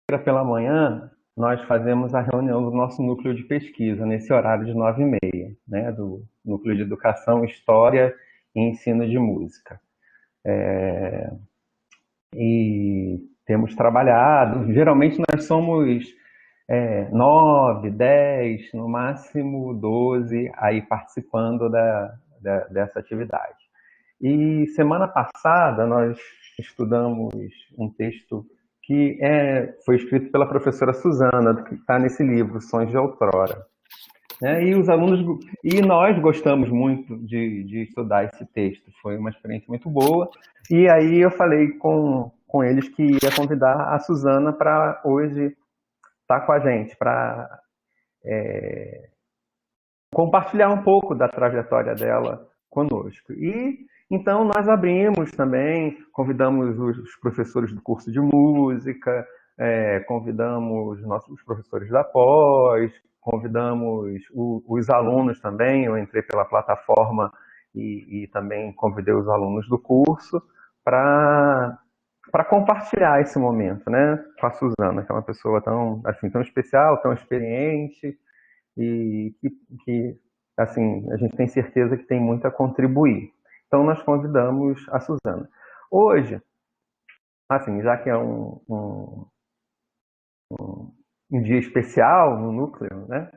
Pela manhã, nós fazemos a reunião do nosso núcleo de pesquisa, nesse horário de 9h30, né, do Núcleo de Educação, História e Ensino de Música. E temos trabalhado, geralmente nós somos 9, 10, no máximo 12 aí participando dessa atividade. E semana passada nós estudamos um texto que foi escrito pela professora Suzana, que está nesse livro, Sons de Outrora. E nós gostamos muito de estudar esse texto, foi uma experiência muito boa. E aí eu falei com eles que ia convidar a Suzana para hoje estar com a gente, para compartilhar um pouco da trajetória dela conosco. E então nós abrimos também, convidamos os professores do curso de música, convidamos os professores da pós, convidamos os alunos também. Eu entrei pela plataforma e também convidei os alunos do curso para compartilhar esse momento, né, com a Suzana, que é uma pessoa tão, assim, tão especial, tão experiente, e que, assim, a gente tem certeza que tem muito a contribuir. Então, nós convidamos a Suzana. Hoje, assim, já que é um dia especial no núcleo, né?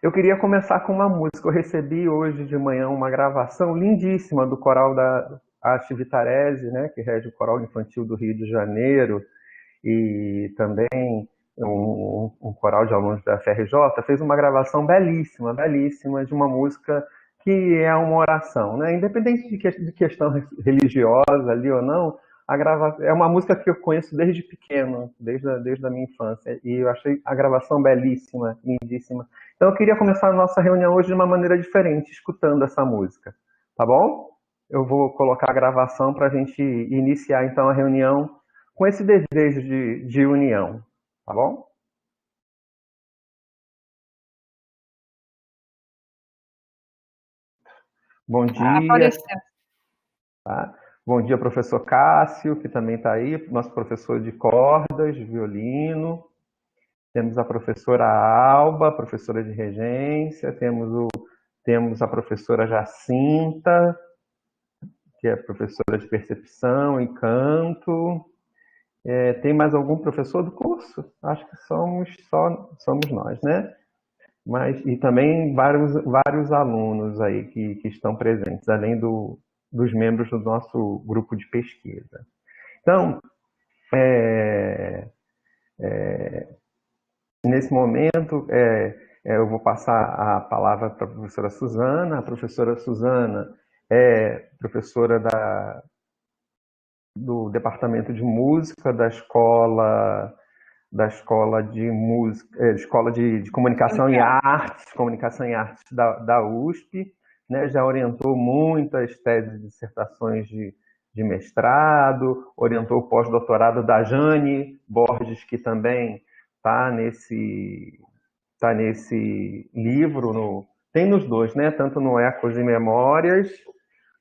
Eu queria começar com uma música. Eu recebi hoje de manhã uma gravação lindíssima do coral da Arte Vitarese, né, que rege o Coral Infantil do Rio de Janeiro, e também um coral de alunos da FRJ, fez uma gravação belíssima, belíssima, de uma música que é uma oração, né? Independente de questão religiosa ali ou não, é uma música que eu conheço desde pequeno, desde a minha infância, e eu achei a gravação belíssima, lindíssima. Então eu queria começar a nossa reunião hoje de uma maneira diferente, escutando essa música, tá bom? Eu vou colocar a gravação para a gente iniciar então a reunião com esse desejo de união, tá bom? Bom dia, Apareceu. tá? Bom dia, professor Cássio, que também está aí, nosso professor de cordas, de violino. Temos a professora Alba, professora de regência. Temos a professora Jacinta, que é professora de percepção e canto. Tem mais algum professor do curso? Acho que somos nós, né? E também vários alunos aí que estão presentes, além dos membros do nosso grupo de pesquisa. Então, nesse momento, eu vou passar a palavra para a professora Suzana. A professora Suzana é professora do Departamento de Música da Escola de Música, Escola de Comunicação e Artes da USP, né? Já orientou muitas teses e dissertações de mestrado, orientou o pós-doutorado da Jane Borges, que também está nesse livro, tem nos dois, né? Tanto no Ecos e Memórias,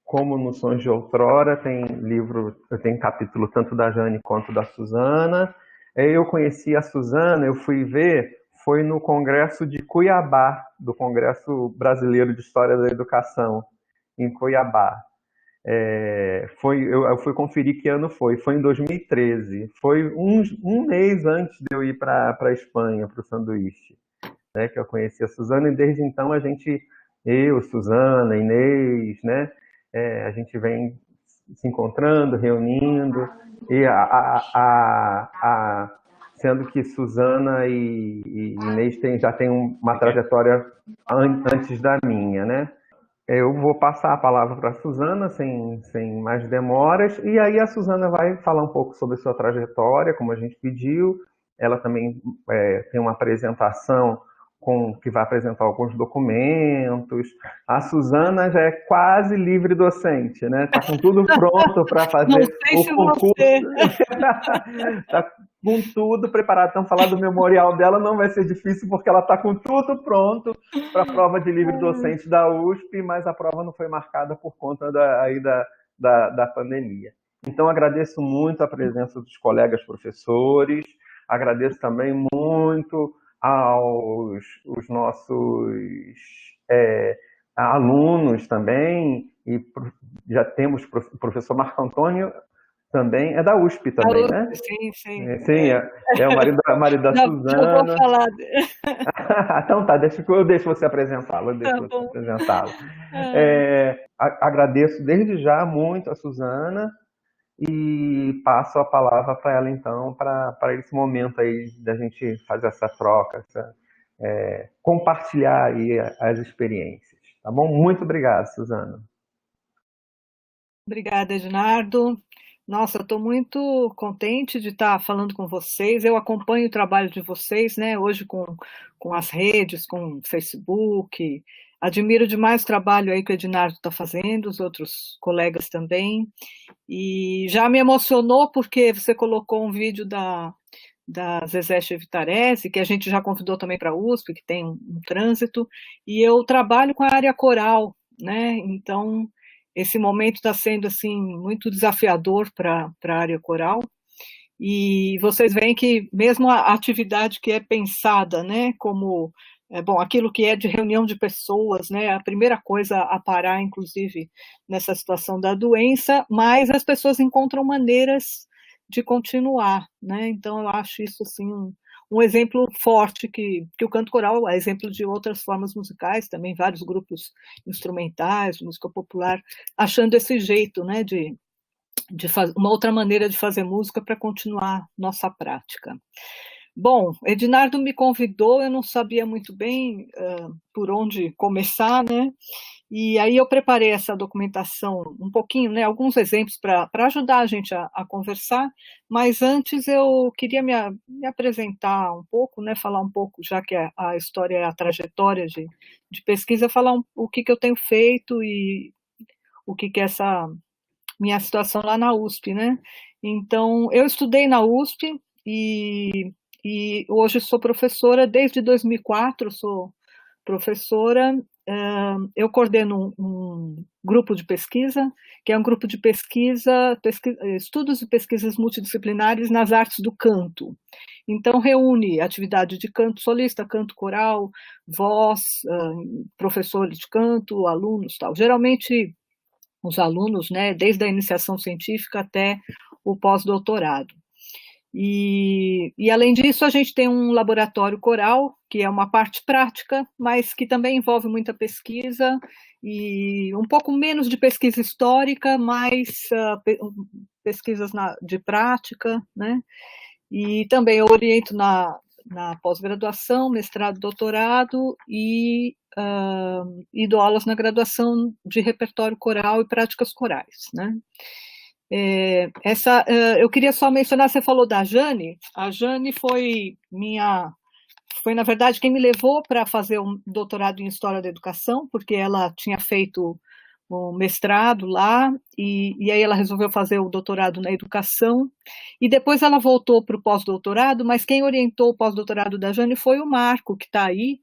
como no Sons de Outrora, tem capítulo tanto da Jane quanto da Suzana. Eu conheci a Suzana, eu fui ver, foi no Congresso de Cuiabá, do Congresso Brasileiro de História da Educação, em Cuiabá. Eu fui conferir que ano foi em 2013. Foi um mês antes de eu ir para a Espanha, para o Sanduíche, né, que eu conheci a Suzana, e desde então eu, Suzana, Inês, né, a gente vem se encontrando, reunindo, e sendo que Suzana e Inês já têm uma trajetória antes da minha, né? Eu vou passar a palavra para a Suzana sem mais demoras, e aí a Suzana vai falar um pouco sobre sua trajetória, como a gente pediu. Ela também tem uma apresentação que vai apresentar alguns documentos. A Suzana já é quase livre docente, né? Está com tudo pronto para Não fazer sei o se concurso. você. Está com tudo preparado. Então, falar do memorial dela não vai ser difícil, porque ela está com tudo pronto para a prova de livre docente da USP, mas a prova não foi marcada por conta da pandemia. Então, agradeço muito a presença dos colegas professores, agradeço também muito aos os nossos é, alunos também, e já temos o professor Marco Antônio também, é da USP A também, né? USP, sim, sim. Sim, é o marido da Já vou Suzana. falar. Então tá, eu deixo você apresentá-lo, Tá bom. Ah, Agradeço desde já muito a Suzana e passo a palavra para ela então, para esse momento aí da gente fazer essa troca, compartilhar aí as experiências. Tá bom? Muito obrigado, Suzana. obrigada, Ednardo. Nossa, eu estou muito contente de estar falando com vocês. Eu acompanho o trabalho de vocês, né? Hoje com as redes, com o Facebook. Admiro demais o trabalho aí que o Ednardo está fazendo, os outros colegas também. E já me emocionou porque você colocou um vídeo da Zezé Chevitarese, que a gente já convidou também para a USP, que tem um trânsito, e eu trabalho com a área coral, né? Então, esse momento está sendo assim muito desafiador para a área coral. E vocês veem que mesmo a atividade que é pensada, né, como bom, aquilo que é de reunião de pessoas, né, a primeira coisa a parar, inclusive nessa situação da doença, mas as pessoas encontram maneiras de continuar, né? Então eu acho isso assim um exemplo forte que o canto coral é exemplo de outras formas musicais, também vários grupos instrumentais, música popular, achando esse jeito, né, de uma outra maneira de fazer música para continuar nossa prática. Bom, Ednardo me convidou, eu não sabia muito bem por onde começar, né? E aí eu preparei essa documentação um pouquinho, né? Alguns exemplos para ajudar a gente a conversar, mas antes eu queria me apresentar um pouco, né? Falar um pouco, já que a história é a trajetória de pesquisa, falar o que eu tenho feito e o que é essa minha situação lá na USP, né? Então, eu estudei na USP e hoje sou professora desde 2004, sou professora. Eu coordeno um grupo de pesquisa, que é um grupo de estudos e pesquisas multidisciplinares nas artes do canto. Então, reúne atividade de canto solista, canto coral, voz, professores de canto, alunos, tal. Geralmente os alunos, né, desde a iniciação científica até o pós-doutorado. Além disso, a gente tem um laboratório coral, que é uma parte prática, mas que também envolve muita pesquisa, e um pouco menos de pesquisa histórica, mais pesquisas de prática, né? E também eu oriento na pós-graduação, mestrado, doutorado e dou aulas na graduação de repertório coral e práticas corais, né? Eu queria só mencionar, você falou da Jane, a Jane foi na verdade quem me levou para fazer um doutorado em História da Educação, porque ela tinha feito um mestrado lá, e aí ela resolveu fazer o doutorado na educação, e depois ela voltou para o pós-doutorado, mas quem orientou o pós-doutorado da Jane foi o Marco, que está aí,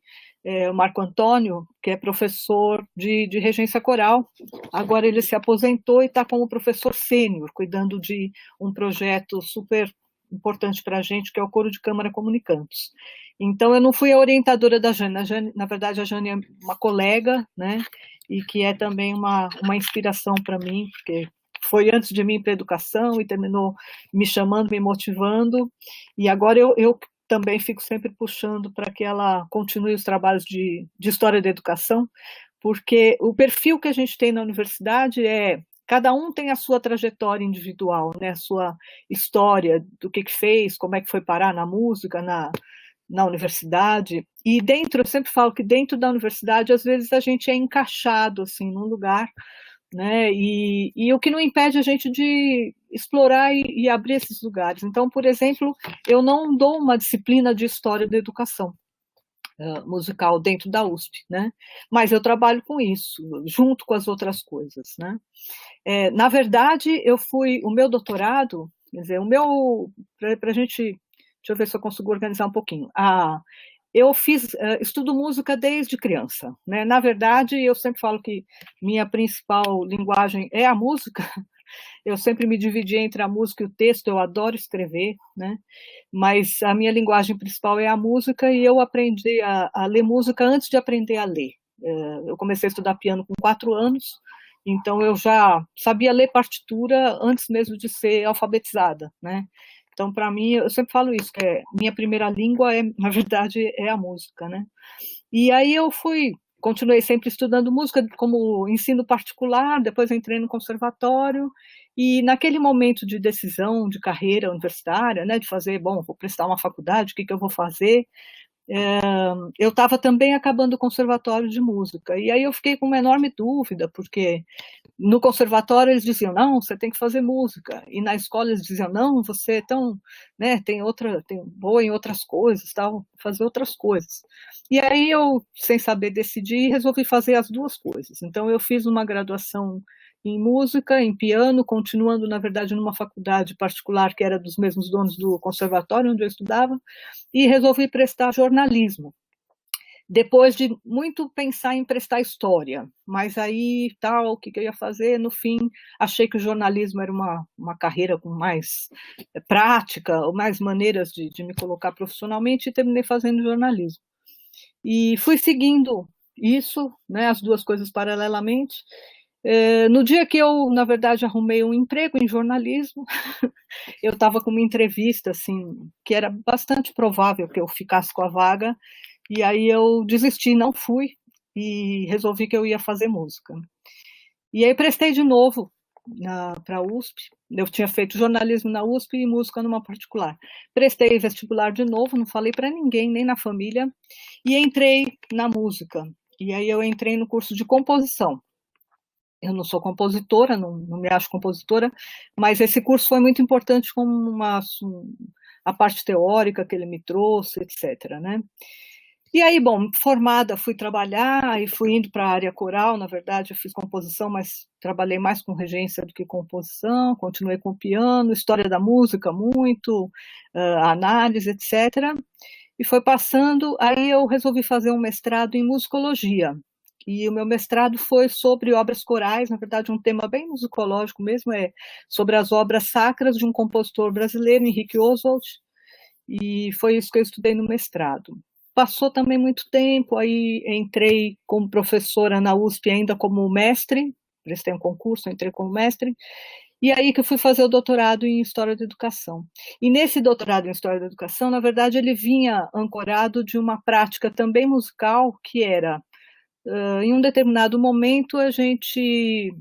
o Marco Antônio, que é professor de regência coral. Agora ele se aposentou e está como professor sênior, cuidando de um projeto super importante para a gente, que é o Coro de Câmara Comunicantes. Então, eu não fui a orientadora da Jane. Na verdade, a Jane é uma colega, né? E que é também uma inspiração para mim, porque foi antes de mim para a educação e terminou me chamando, me motivando. E agora eu também fico sempre puxando para que ela continue os trabalhos de história da educação, porque o perfil que a gente tem na universidade cada um tem a sua trajetória individual, né? A sua história do que fez, como é que foi parar na música, na universidade, e eu sempre falo que dentro da universidade, às vezes a gente é encaixado, assim, num lugar, né, e o que não impede a gente de explorar e abrir esses lugares. Então, por exemplo, eu não dou uma disciplina de história da educação musical dentro da USP, né, mas eu trabalho com isso, junto com as outras coisas, né. Na verdade, o meu doutorado, quer dizer, para a gente. Deixa eu ver se eu consigo organizar um pouquinho. Eu estudo música desde criança, né? Na verdade, eu sempre falo que minha principal linguagem é a música, Eu sempre me dividi entre a música e o texto, eu adoro escrever, né? Mas a minha linguagem principal é a música e eu aprendi a ler música antes de aprender a ler. Eu comecei a estudar piano com 4 anos, então eu já sabia ler partitura antes mesmo de ser alfabetizada, né? Então, para mim, eu sempre falo isso, que minha primeira língua, na verdade, é a música, né? E aí continuei sempre estudando música como ensino particular, depois entrei no conservatório, e naquele momento de decisão de carreira universitária, né, de fazer, bom, vou prestar uma faculdade, o que eu vou fazer? Eu estava também acabando o conservatório de música, e aí eu fiquei com uma enorme dúvida, porque no conservatório eles diziam, não, você tem que fazer música, e na escola eles diziam, não, você é tão, né, tem boa em outras coisas, tal, fazer outras coisas. E aí eu, sem saber decidir, resolvi fazer as duas coisas. Então eu fiz uma graduação em música, em piano, continuando, na verdade, numa faculdade particular que era dos mesmos donos do conservatório onde eu estudava, e resolvi prestar jornalismo. Depois de muito pensar em prestar história, mas aí tal, o que eu ia fazer? No fim, achei que o jornalismo era uma carreira com mais prática, mais maneiras de me colocar profissionalmente, e terminei fazendo jornalismo. E fui seguindo isso, né, as duas coisas paralelamente. No dia que eu, na verdade, arrumei um emprego em jornalismo, eu estava com uma entrevista, assim, que era bastante provável que eu ficasse com a vaga, e aí eu desisti, não fui, e resolvi que eu ia fazer música. E aí prestei de novo para a USP, eu tinha feito jornalismo na USP e música numa particular. Prestei vestibular de novo, não falei para ninguém, nem na família, e entrei na música. E aí eu entrei no curso de composição. Eu não sou compositora, não me acho compositora, mas esse curso foi muito importante como a parte teórica que ele me trouxe, etc., né? E aí, bom, formada, fui trabalhar e fui indo para a área coral, na verdade, eu fiz composição, mas trabalhei mais com regência do que composição, continuei com piano, história da música muito, análise, etc., e foi passando, aí eu resolvi fazer um mestrado em musicologia, e o meu mestrado foi sobre obras corais, na verdade um tema bem musicológico mesmo, sobre as obras sacras de um compositor brasileiro, Henrique Oswald, e foi isso que eu estudei no mestrado. Passou também muito tempo, aí entrei como professora na USP ainda como mestre, prestei um concurso, entrei como mestre, e aí que eu fui fazer o doutorado em História da Educação. E nesse doutorado em História da Educação, na verdade, ele vinha ancorado de uma prática também musical, que era, em um determinado momento, a gente,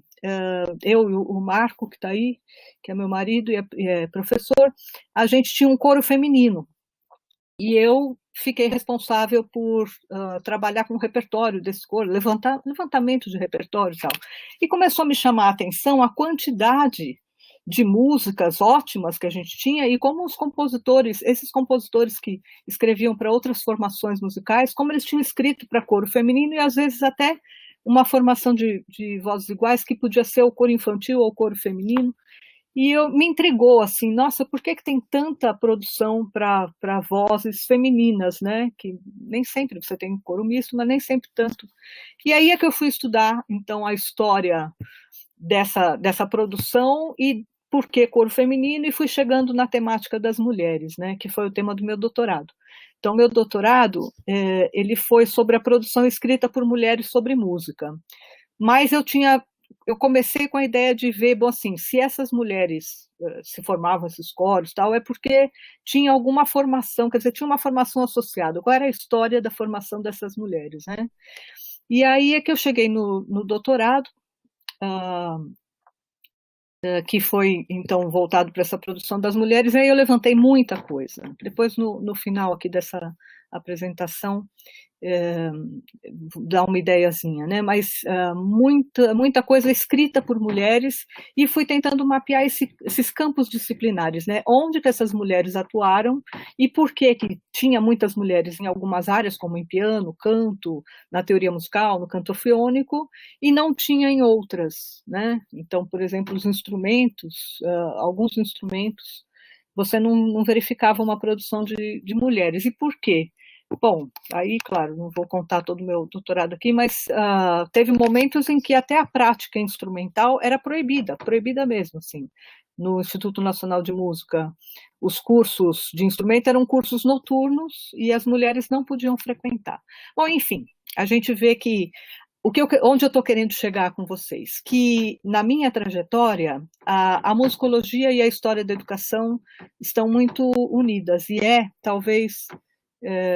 eu e o Marco, que está aí, que é meu marido e é professor, a gente tinha um coro feminino. E eu fiquei responsável por trabalhar com o repertório desse coro, levantamento de repertório e tal. E começou a me chamar a atenção a quantidade de músicas ótimas que a gente tinha e como os compositores, esses compositores que escreviam para outras formações musicais, como eles tinham escrito para coro feminino e às vezes até uma formação de vozes iguais que podia ser o coro infantil ou o coro feminino. E me intrigou, assim, nossa, por que tem tanta produção para vozes femininas, né? Que nem sempre você tem coro misto, mas nem sempre tanto. E aí é que eu fui estudar, então, a história dessa produção e por que coro feminino, e fui chegando na temática das mulheres, né? Que foi o tema do meu doutorado. Então, meu doutorado, ele foi sobre a produção escrita por mulheres sobre música. Mas eu comecei com a ideia de ver, bom, assim, se essas mulheres se formavam esses coros, tal, é porque tinha alguma formação, quer dizer, tinha uma formação associada. Qual era a história da formação dessas mulheres, né? E aí é que eu cheguei no doutorado, que foi, então, voltado para essa produção das mulheres, e aí eu levantei muita coisa. Depois, no final aqui dessa apresentação, dar uma ideiazinha, né? Mas muita coisa escrita por mulheres, e fui tentando mapear esses campos disciplinares, né? Onde que essas mulheres atuaram e por que tinha muitas mulheres em algumas áreas, como em piano, canto, na teoria musical, no canto orfeônico, e não tinha em outras, né? Então, por exemplo, os instrumentos, alguns instrumentos, você não verificava uma produção de mulheres. E por quê? Bom, aí, claro, não vou contar todo o meu doutorado aqui, mas teve momentos em que até a prática instrumental era proibida, proibida mesmo, assim. No Instituto Nacional de Música, os cursos de instrumento eram cursos noturnos e as mulheres não podiam frequentar. Bom, enfim, a gente vê que onde eu estou querendo chegar com vocês, que na minha trajetória, a musicologia e a história da educação estão muito unidas, e talvez,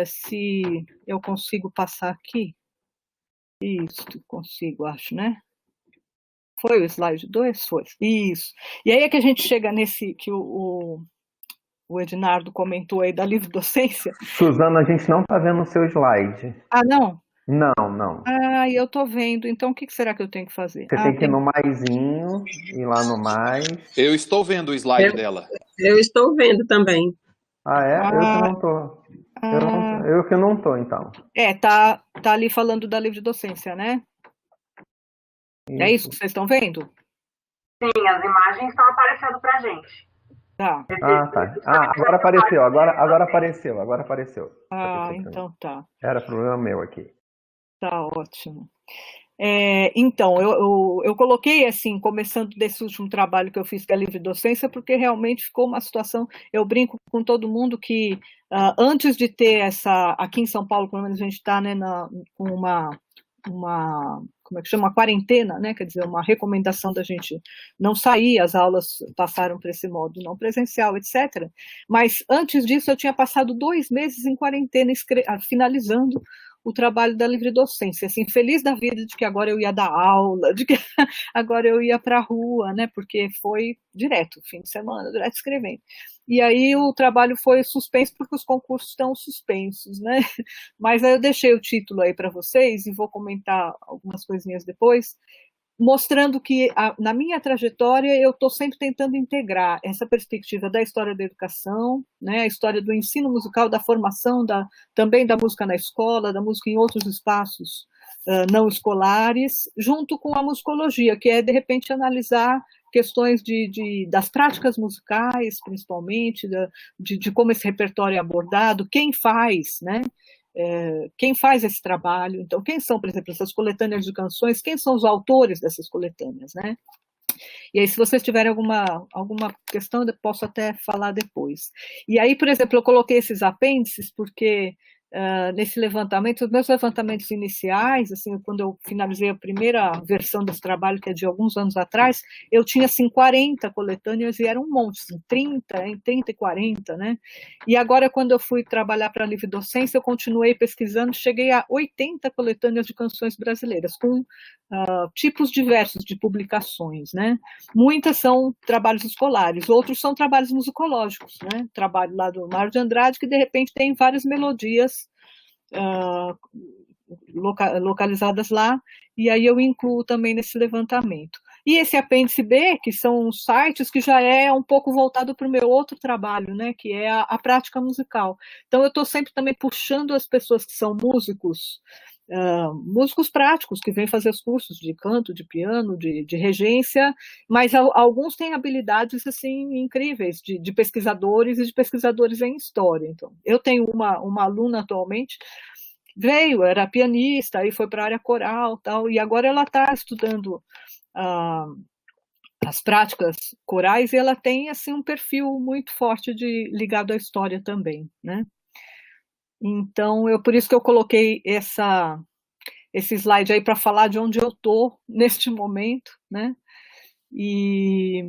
se eu consigo passar aqui, isso, consigo, acho, né? Foi o slide 2? Foi, isso. E aí é que a gente chega nesse, que o Ednardo comentou aí da livre docência. Suzana, a gente não está vendo o seu slide. Ah, não? Não, não. Ah, eu estou vendo. Então, o que será que eu tenho que fazer? Você tem que ir no maisinho, ir lá no mais. Eu estou vendo o slide dela. Eu estou vendo também. Ah, é? Eu que não tô. Eu que não tô, então. Tá ali falando da livre docência, né? Isso. É isso que vocês estão vendo? Sim, as imagens estão aparecendo pra gente. Tá. Tá. Agora apareceu, agora apareceu. Então tá. Era problema meu aqui. Tá ótimo. Então, eu coloquei assim, começando desse último trabalho que eu fiz, que é a livre docência, porque realmente ficou uma situação, eu brinco com todo mundo que antes de ter aqui em São Paulo, pelo menos a gente está, né, com uma como é que chama, uma quarentena, né, quer dizer, uma recomendação da gente não sair, as aulas passaram para esse modo não presencial, etc. Mas antes disso eu tinha passado 2 meses em quarentena, finalizando o trabalho da livre docência, assim, feliz da vida de que agora eu ia dar aula, de que agora eu ia para a rua, né, porque foi direto, fim de semana, direto escrevendo. E aí o trabalho foi suspenso porque os concursos estão suspensos, né? Mas aí eu deixei o título aí para vocês e vou comentar algumas coisinhas depois, mostrando que na minha trajetória eu estou sempre tentando integrar essa perspectiva da história da educação, né, a história do ensino musical, da formação, também da música na escola, da música em outros espaços não escolares, junto com a musicologia, que é, de repente, analisar questões das práticas musicais, principalmente, de como esse repertório é abordado, quem faz, né? Quem faz esse trabalho, então quem são, por exemplo, essas coletâneas de canções, quem são os autores dessas coletâneas, né? E aí, se vocês tiverem alguma questão, eu posso até falar depois. E aí, por exemplo, eu coloquei esses apêndices porque nesse levantamento, os meus levantamentos iniciais, assim, quando eu finalizei a primeira versão desse trabalho, que é de alguns anos atrás, eu tinha, assim, 40 coletâneas e era um monte, assim, 30 e 40, né? E agora, quando eu fui trabalhar para a livre docência, eu continuei pesquisando, cheguei a 80 coletâneas de canções brasileiras, com tipos diversos de publicações, né? Muitas são trabalhos escolares, outros são trabalhos musicológicos, né? Trabalho lá do Mário de Andrade, que de repente tem várias melodias localizadas lá, e aí eu incluo também nesse levantamento. E esse apêndice B, que são os sites que já é um pouco voltado para o meu outro trabalho, né, que é a prática musical. Então eu estou sempre também puxando as pessoas que são músicos, músicos práticos, que vêm fazer os cursos de canto, de piano, de regência, mas alguns têm habilidades assim incríveis de pesquisadores e de pesquisadores em história. Então, eu tenho uma aluna atualmente, era pianista, aí foi para a área coral, tal, e agora ela está estudando as práticas corais e ela tem assim um perfil muito forte ligado à história também, né? Então, por isso que eu coloquei esse slide aí para falar de onde eu estou neste momento, né? E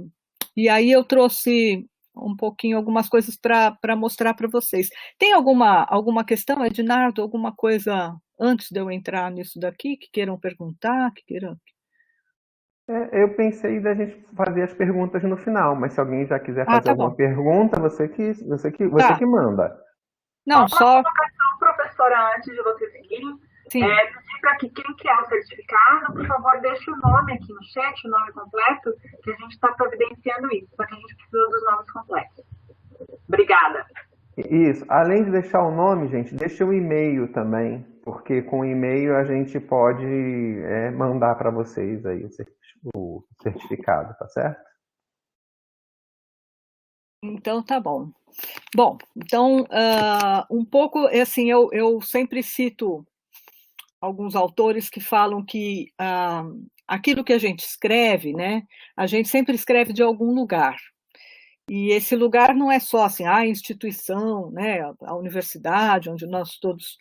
aí eu trouxe um pouquinho algumas coisas para mostrar para vocês. Tem alguma questão, Ednardo, alguma coisa antes de eu entrar nisso daqui que queiram perguntar, que queiram... Eu pensei da gente fazer as perguntas no final, mas se alguém já quiser fazer alguma pergunta, você que manda. Não, só... Uma colocação, professora, antes de vocês seguirem. Sim. Pedir para que quem quer o certificado, por favor, deixe o nome aqui no chat, o nome completo, que a gente está providenciando isso, só que a gente precisa dos nomes completos. Obrigada. Isso. Além de deixar o nome, gente, deixa o e-mail também, porque com o e-mail a gente pode mandar para vocês aí o certificado, tá certo? Então, tá bom. Bom, então, um pouco, assim, eu sempre cito alguns autores que falam que aquilo que a gente escreve, né, a gente sempre escreve de algum lugar. E esse lugar não é só assim, a instituição, né, a universidade, onde nós todos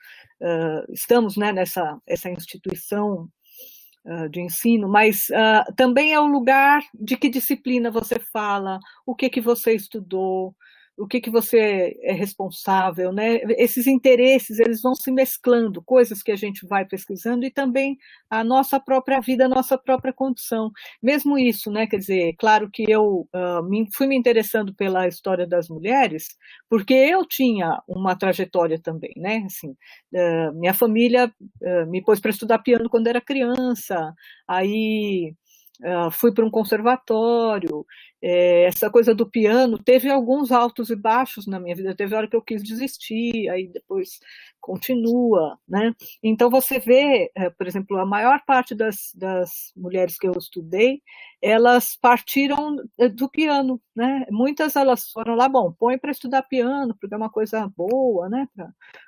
estamos, né, essa instituição de ensino, mas também é o lugar de que disciplina você fala, o que você estudou, o que você é responsável, né? Esses interesses, eles vão se mesclando, coisas que a gente vai pesquisando e também a nossa própria vida, a nossa própria condição. Mesmo isso, né? Quer dizer, claro que eu fui me interessando pela história das mulheres, porque eu tinha uma trajetória também, né? Assim, minha família me pôs para estudar piano quando era criança, aí fui para um conservatório, essa coisa do piano teve alguns altos e baixos na minha vida, teve hora que eu quis desistir, aí depois continua, né? Então você vê, por exemplo, a maior parte das mulheres que eu estudei, elas partiram do piano, né? Muitas elas foram lá, bom, põe para estudar piano, porque é uma coisa boa, né?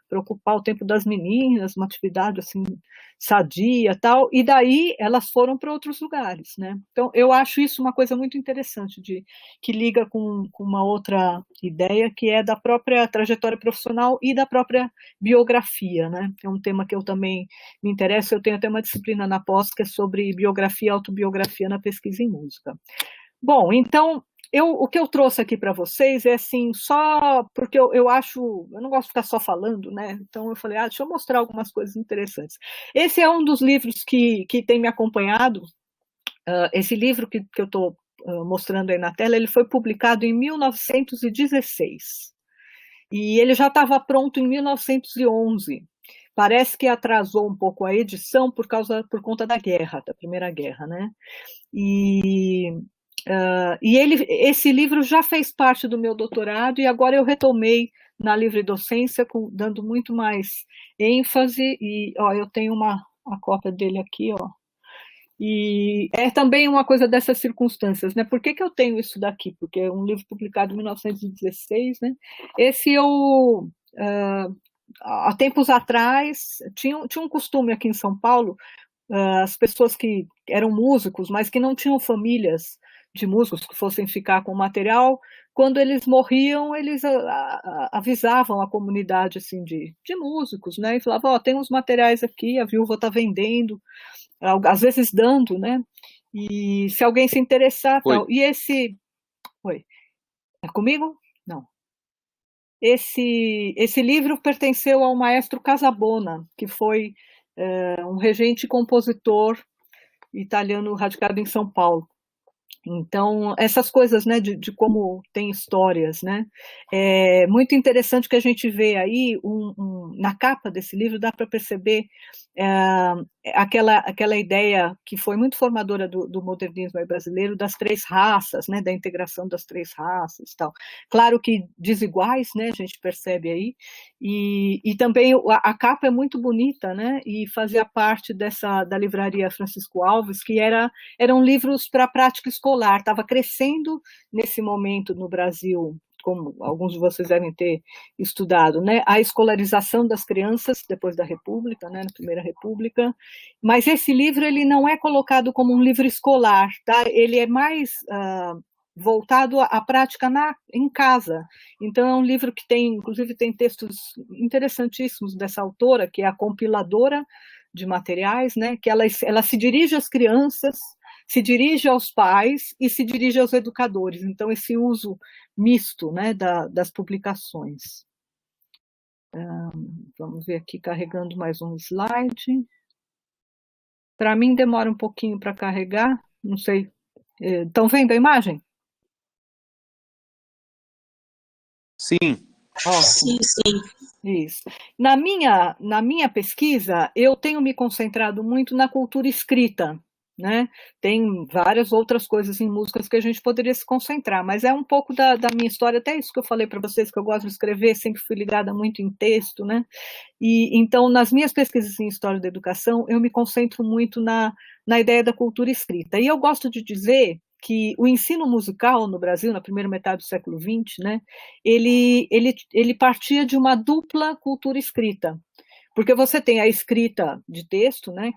Para ocupar o tempo das meninas, uma atividade assim sadia, tal, e daí elas foram para outros lugares, né? Então eu acho isso uma coisa muito interessante que liga com uma outra ideia que é da própria trajetória profissional e da própria biografia, né? É um tema que eu também me interesso, eu tenho até uma disciplina na pós que é sobre biografia e autobiografia na pesquisa em música. Bom, então o que eu trouxe aqui para vocês é assim, só porque eu acho, eu não gosto de ficar só falando, né? Então eu falei, deixa eu mostrar algumas coisas interessantes. Esse é um dos livros que tem me acompanhado. Esse livro que eu estou mostrando aí na tela, ele foi publicado em 1916. E ele já estava pronto em 1911. Parece que atrasou um pouco a edição por conta da guerra, da Primeira Guerra, né? E esse livro já fez parte do meu doutorado e agora eu retomei na livre docência, dando muito mais ênfase. E eu tenho a cópia dele aqui, ó. E é também uma coisa dessas circunstâncias, né? Por que eu tenho isso daqui? Porque é um livro publicado em 1916, né? Esse há tempos atrás, tinha um costume aqui em São Paulo, as pessoas que eram músicos, mas que não tinham famílias de músicos que fossem ficar com o material, quando eles morriam, eles avisavam a comunidade assim, de músicos, né? E falavam, tem uns materiais aqui, a viúva está vendendo, às vezes dando, né? E se alguém se interessar, tal. E esse... Oi. É comigo? Não. Esse livro pertenceu ao maestro Casabona, que foi um regente e compositor italiano radicado em São Paulo. Então, essas coisas, né, de como tem histórias, né? É muito interessante que a gente vê aí, na capa desse livro, dá para perceber aquela ideia que foi muito formadora do modernismo brasileiro, das três raças, né, da integração das três raças e tal. Claro que desiguais, né, a gente percebe aí, e também a capa é muito bonita, né, e fazia parte da livraria Francisco Alves, que eram livros para prática escolar, estava crescendo nesse momento no Brasil, como alguns de vocês devem ter estudado, né, a escolarização das crianças depois da República, né, na Primeira República, mas esse livro ele não é colocado como um livro escolar, tá? Ele é mais voltado à prática em casa. Então é um livro que inclusive tem textos interessantíssimos dessa autora, que é a compiladora de materiais, né, que ela se dirige às crianças, se dirige aos pais e se dirige aos educadores. Então, esse uso misto, né, das publicações. Vamos ver aqui, carregando mais um slide. Para mim, demora um pouquinho para carregar, não sei. Estão vendo a imagem? Sim. Sim, sim. Isso. Na minha pesquisa, eu tenho me concentrado muito na cultura escrita, né? Tem várias outras coisas em músicas que a gente poderia se concentrar, mas é um pouco da minha história, até isso que eu falei para vocês, que eu gosto de escrever, sempre fui ligada muito em texto, né? E então, nas minhas pesquisas em história da educação, eu me concentro muito na ideia da cultura escrita. E eu gosto de dizer que o ensino musical no Brasil, na primeira metade do século XX, né, ele partia de uma dupla cultura escrita, porque você tem a escrita de texto, né,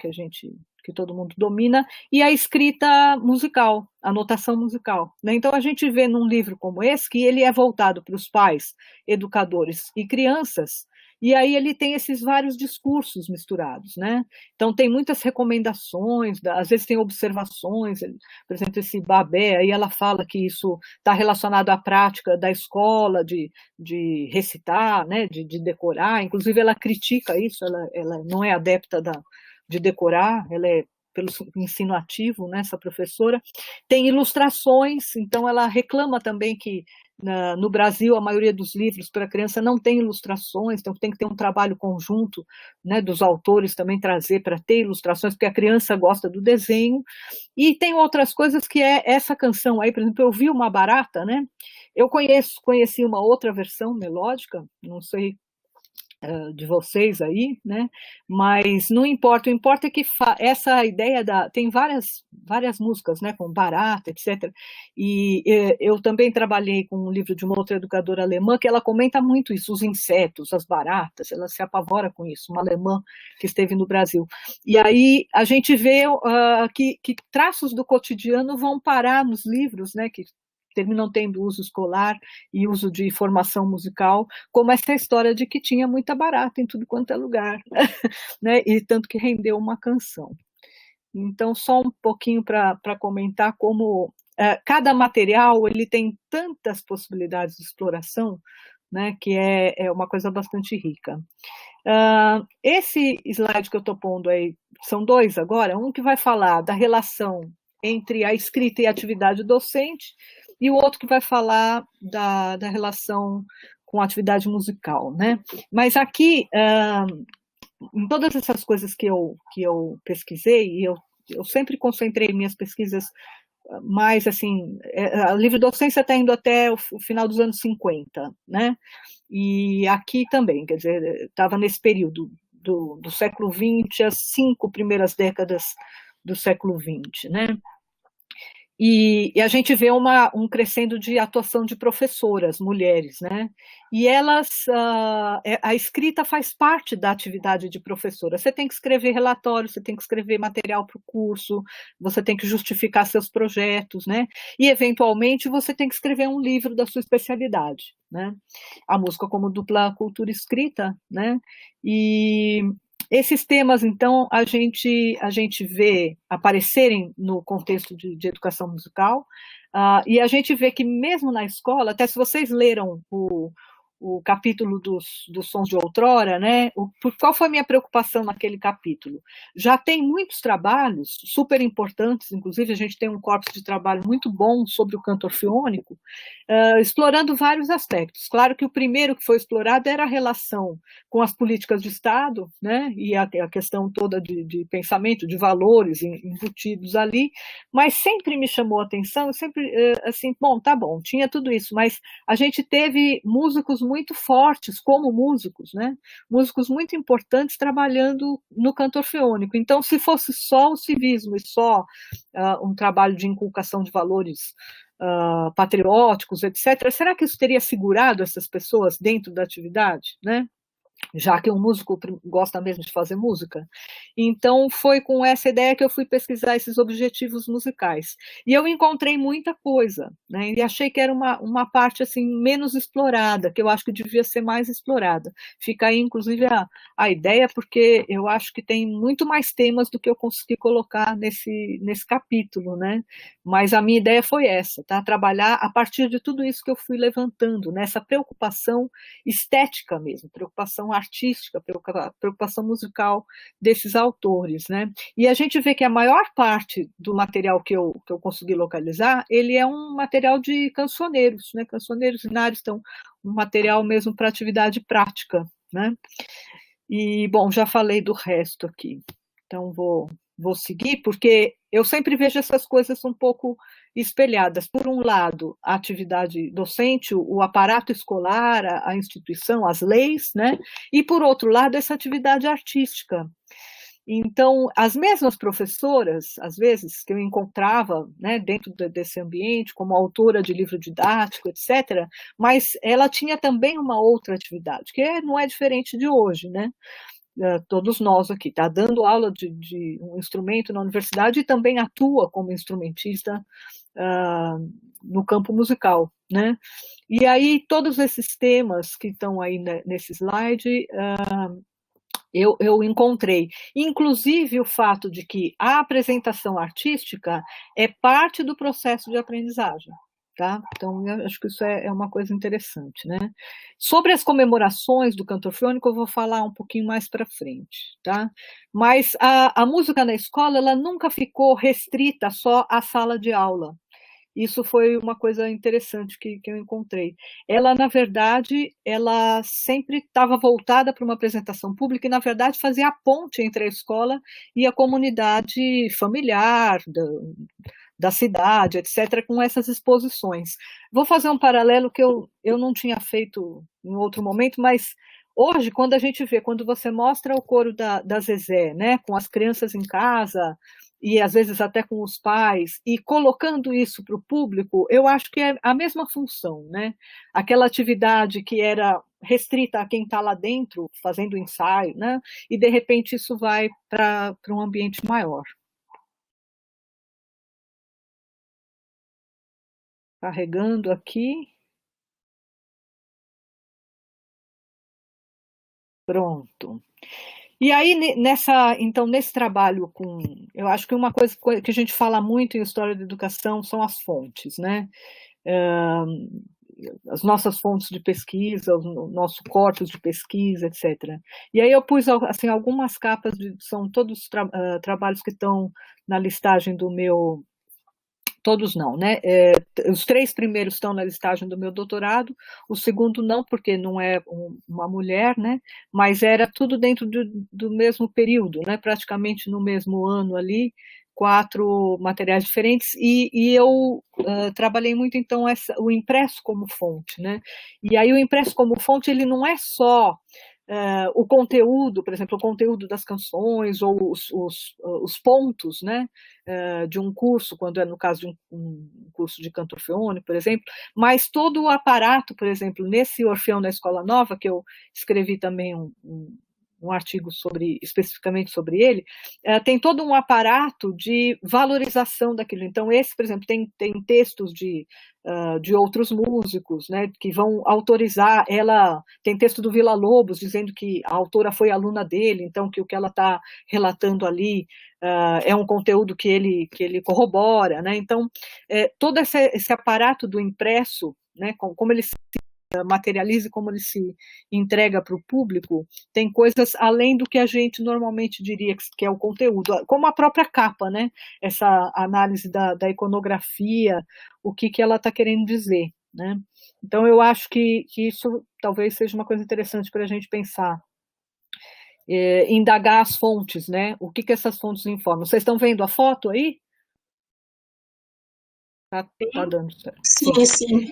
que todo mundo domina, e a escrita musical, a notação musical, né? Então a gente vê num livro como esse que ele é voltado para os pais, educadores e crianças, e aí ele tem esses vários discursos misturados, né? Então tem muitas recomendações, às vezes tem observações, por exemplo, esse Babé, aí ela fala que isso está relacionado à prática da escola, de recitar, né? de decorar, inclusive ela critica isso, ela não é adepta de decorar, ela é pelo ensino ativo, né, essa professora. Tem ilustrações, então ela reclama também que no Brasil a maioria dos livros para criança não tem ilustrações, então tem que ter um trabalho conjunto, né, dos autores também trazer para ter ilustrações, porque a criança gosta do desenho. E tem outras coisas que é essa canção aí, por exemplo, eu vi uma barata, né? Eu conheci uma outra versão melódica, não sei de vocês aí, né? Mas não importa, o importa é que essa ideia tem várias músicas, né? Com barata, etc. E eu também trabalhei com um livro de uma outra educadora alemã que ela comenta muito isso, os insetos, as baratas, ela se apavora com isso, uma alemã que esteve no Brasil. E aí a gente vê que traços do cotidiano vão parar nos livros, né? Que terminam tendo uso escolar e uso de formação musical, como essa história de que tinha muita barata em tudo quanto é lugar, né? E tanto que rendeu uma canção. Então, só um pouquinho para comentar como cada material ele tem tantas possibilidades de exploração, né, que é uma coisa bastante rica. Esse slide que eu estou pondo aí, são dois agora, um que vai falar da relação entre a escrita e a atividade docente, e o outro que vai falar da relação com a atividade musical, né? Mas aqui, em todas essas coisas que eu pesquisei, e eu sempre concentrei minhas pesquisas mais, assim, o livro docência está indo até o final dos anos 50, né? E aqui também, quer dizer, estava nesse período do século XX, as 5 primeiras décadas do século XX, né? E a gente vê um crescendo de atuação de professoras, mulheres, né? E a escrita faz parte da atividade de professora. Você tem que escrever relatório, você tem que escrever material para o curso, você tem que justificar seus projetos, né? E, eventualmente, você tem que escrever um livro da sua especialidade, né? A música como dupla cultura escrita, né? E esses temas, então, a gente vê aparecerem no contexto de educação musical, e a gente vê que mesmo na escola, até se vocês leram o capítulo dos Sons de Outrora, né? Qual foi a minha preocupação naquele capítulo? Já tem muitos trabalhos super importantes, inclusive a gente tem um corpus de trabalho muito bom sobre o canto orfeônico, explorando vários aspectos. Claro que o primeiro que foi explorado era a relação com as políticas de Estado, né? E a questão toda de pensamento, de valores embutidos ali, mas sempre me chamou a atenção, sempre assim, bom, tá bom, tinha tudo isso, mas a gente teve músicos muito fortes como músicos, né? Músicos muito importantes trabalhando no canto orfeônico. Então, se fosse só o civismo e só um trabalho de inculcação de valores patrióticos, etc., será que isso teria segurado essas pessoas dentro da atividade, né? Já que um músico gosta mesmo de fazer música. Então, foi com essa ideia que eu fui pesquisar esses objetivos musicais. E eu encontrei muita coisa, né? E achei que era uma parte assim, menos explorada, que eu acho que devia ser mais explorada. Fica aí, inclusive, a ideia, porque eu acho que tem muito mais temas do que eu consegui colocar nesse capítulo, né? Mas a minha ideia foi essa, tá? Trabalhar a partir de tudo isso que eu fui levantando, nessa preocupação estética mesmo, preocupação artística, preocupação musical desses autores, né? E a gente vê que a maior parte do material que eu consegui localizar, ele é um material de cancioneiros, né? Cancioneiros inários, então, um material mesmo para atividade prática, né? E, bom, já falei do resto aqui, então vou seguir, porque eu sempre vejo essas coisas um pouco espelhadas. Por um lado, a atividade docente, o aparato escolar, a instituição, as leis, né? E, por outro lado, essa atividade artística. Então, as mesmas professoras, às vezes, que eu encontrava, né, dentro desse ambiente, como autora de livro didático, etc., mas ela tinha também uma outra atividade, que não é diferente de hoje, né? Todos nós aqui, está dando aula de um instrumento na universidade e também atua como instrumentista no campo musical, né? E aí, todos esses temas que estão aí nesse slide, eu encontrei. Inclusive o fato de que a apresentação artística é parte do processo de aprendizagem. Tá? Então, eu acho que isso é uma coisa interessante. Né? Sobre as comemorações do canto orfeônico, eu vou falar um pouquinho mais para frente. Tá? Mas a música na escola ela nunca ficou restrita só à sala de aula. Isso foi uma coisa interessante que eu encontrei. Ela, na verdade, ela sempre estava voltada para uma apresentação pública e, na verdade, fazia a ponte entre a escola e a comunidade familiar da cidade, etc., com essas exposições. Vou fazer um paralelo que eu não tinha feito em outro momento, mas hoje, quando você mostra o coro da Zezé, né, com as crianças em casa, e às vezes até com os pais, e colocando isso para o público, eu acho que é a mesma função, né? Aquela atividade que era restrita a quem está lá dentro, fazendo ensaio, né? E de repente isso vai para um ambiente maior. Carregando aqui. Pronto. E aí, então, nesse trabalho eu acho que uma coisa que a gente fala muito em história da educação são as fontes, né? As nossas fontes de pesquisa, o nosso corpus de pesquisa, etc. E aí eu pus assim, algumas capas, são todos trabalhos que estão na listagem do meu... Todos não, né? Os 3 primeiros estão na listagem do meu doutorado, o segundo não, porque não é uma mulher, né? Mas era tudo dentro do mesmo período, né? Praticamente no mesmo ano ali, 4 materiais diferentes, e eu trabalhei muito, então, o impresso como fonte, né? E aí o impresso como fonte, ele não é só o conteúdo, por exemplo, o conteúdo das canções ou os pontos, né, de um curso, quando é no caso de um curso de canto orfeônico, por exemplo, mas todo o aparato, por exemplo, nesse Orfeão na Escola Nova, que eu escrevi também um artigo especificamente sobre ele, tem todo um aparato de valorização daquilo. Então, esse, por exemplo, tem textos de outros músicos, né, que vão autorizar. Ela tem texto do Villa-Lobos dizendo que a autora foi aluna dele, então que o que ela está relatando ali é um conteúdo que ele corrobora, né? Então, todo esse aparato do impresso, né, como ele se materializa e como ele se entrega para o público, tem coisas além do que a gente normalmente diria que é o conteúdo, como a própria capa, né? Essa análise da iconografia, o que ela está querendo dizer, né? Então, eu acho que isso talvez seja uma coisa interessante para a gente pensar. Indagar as fontes, né? O que essas fontes informam. Vocês estão vendo a foto aí? Tá dando certo. Sim, sim.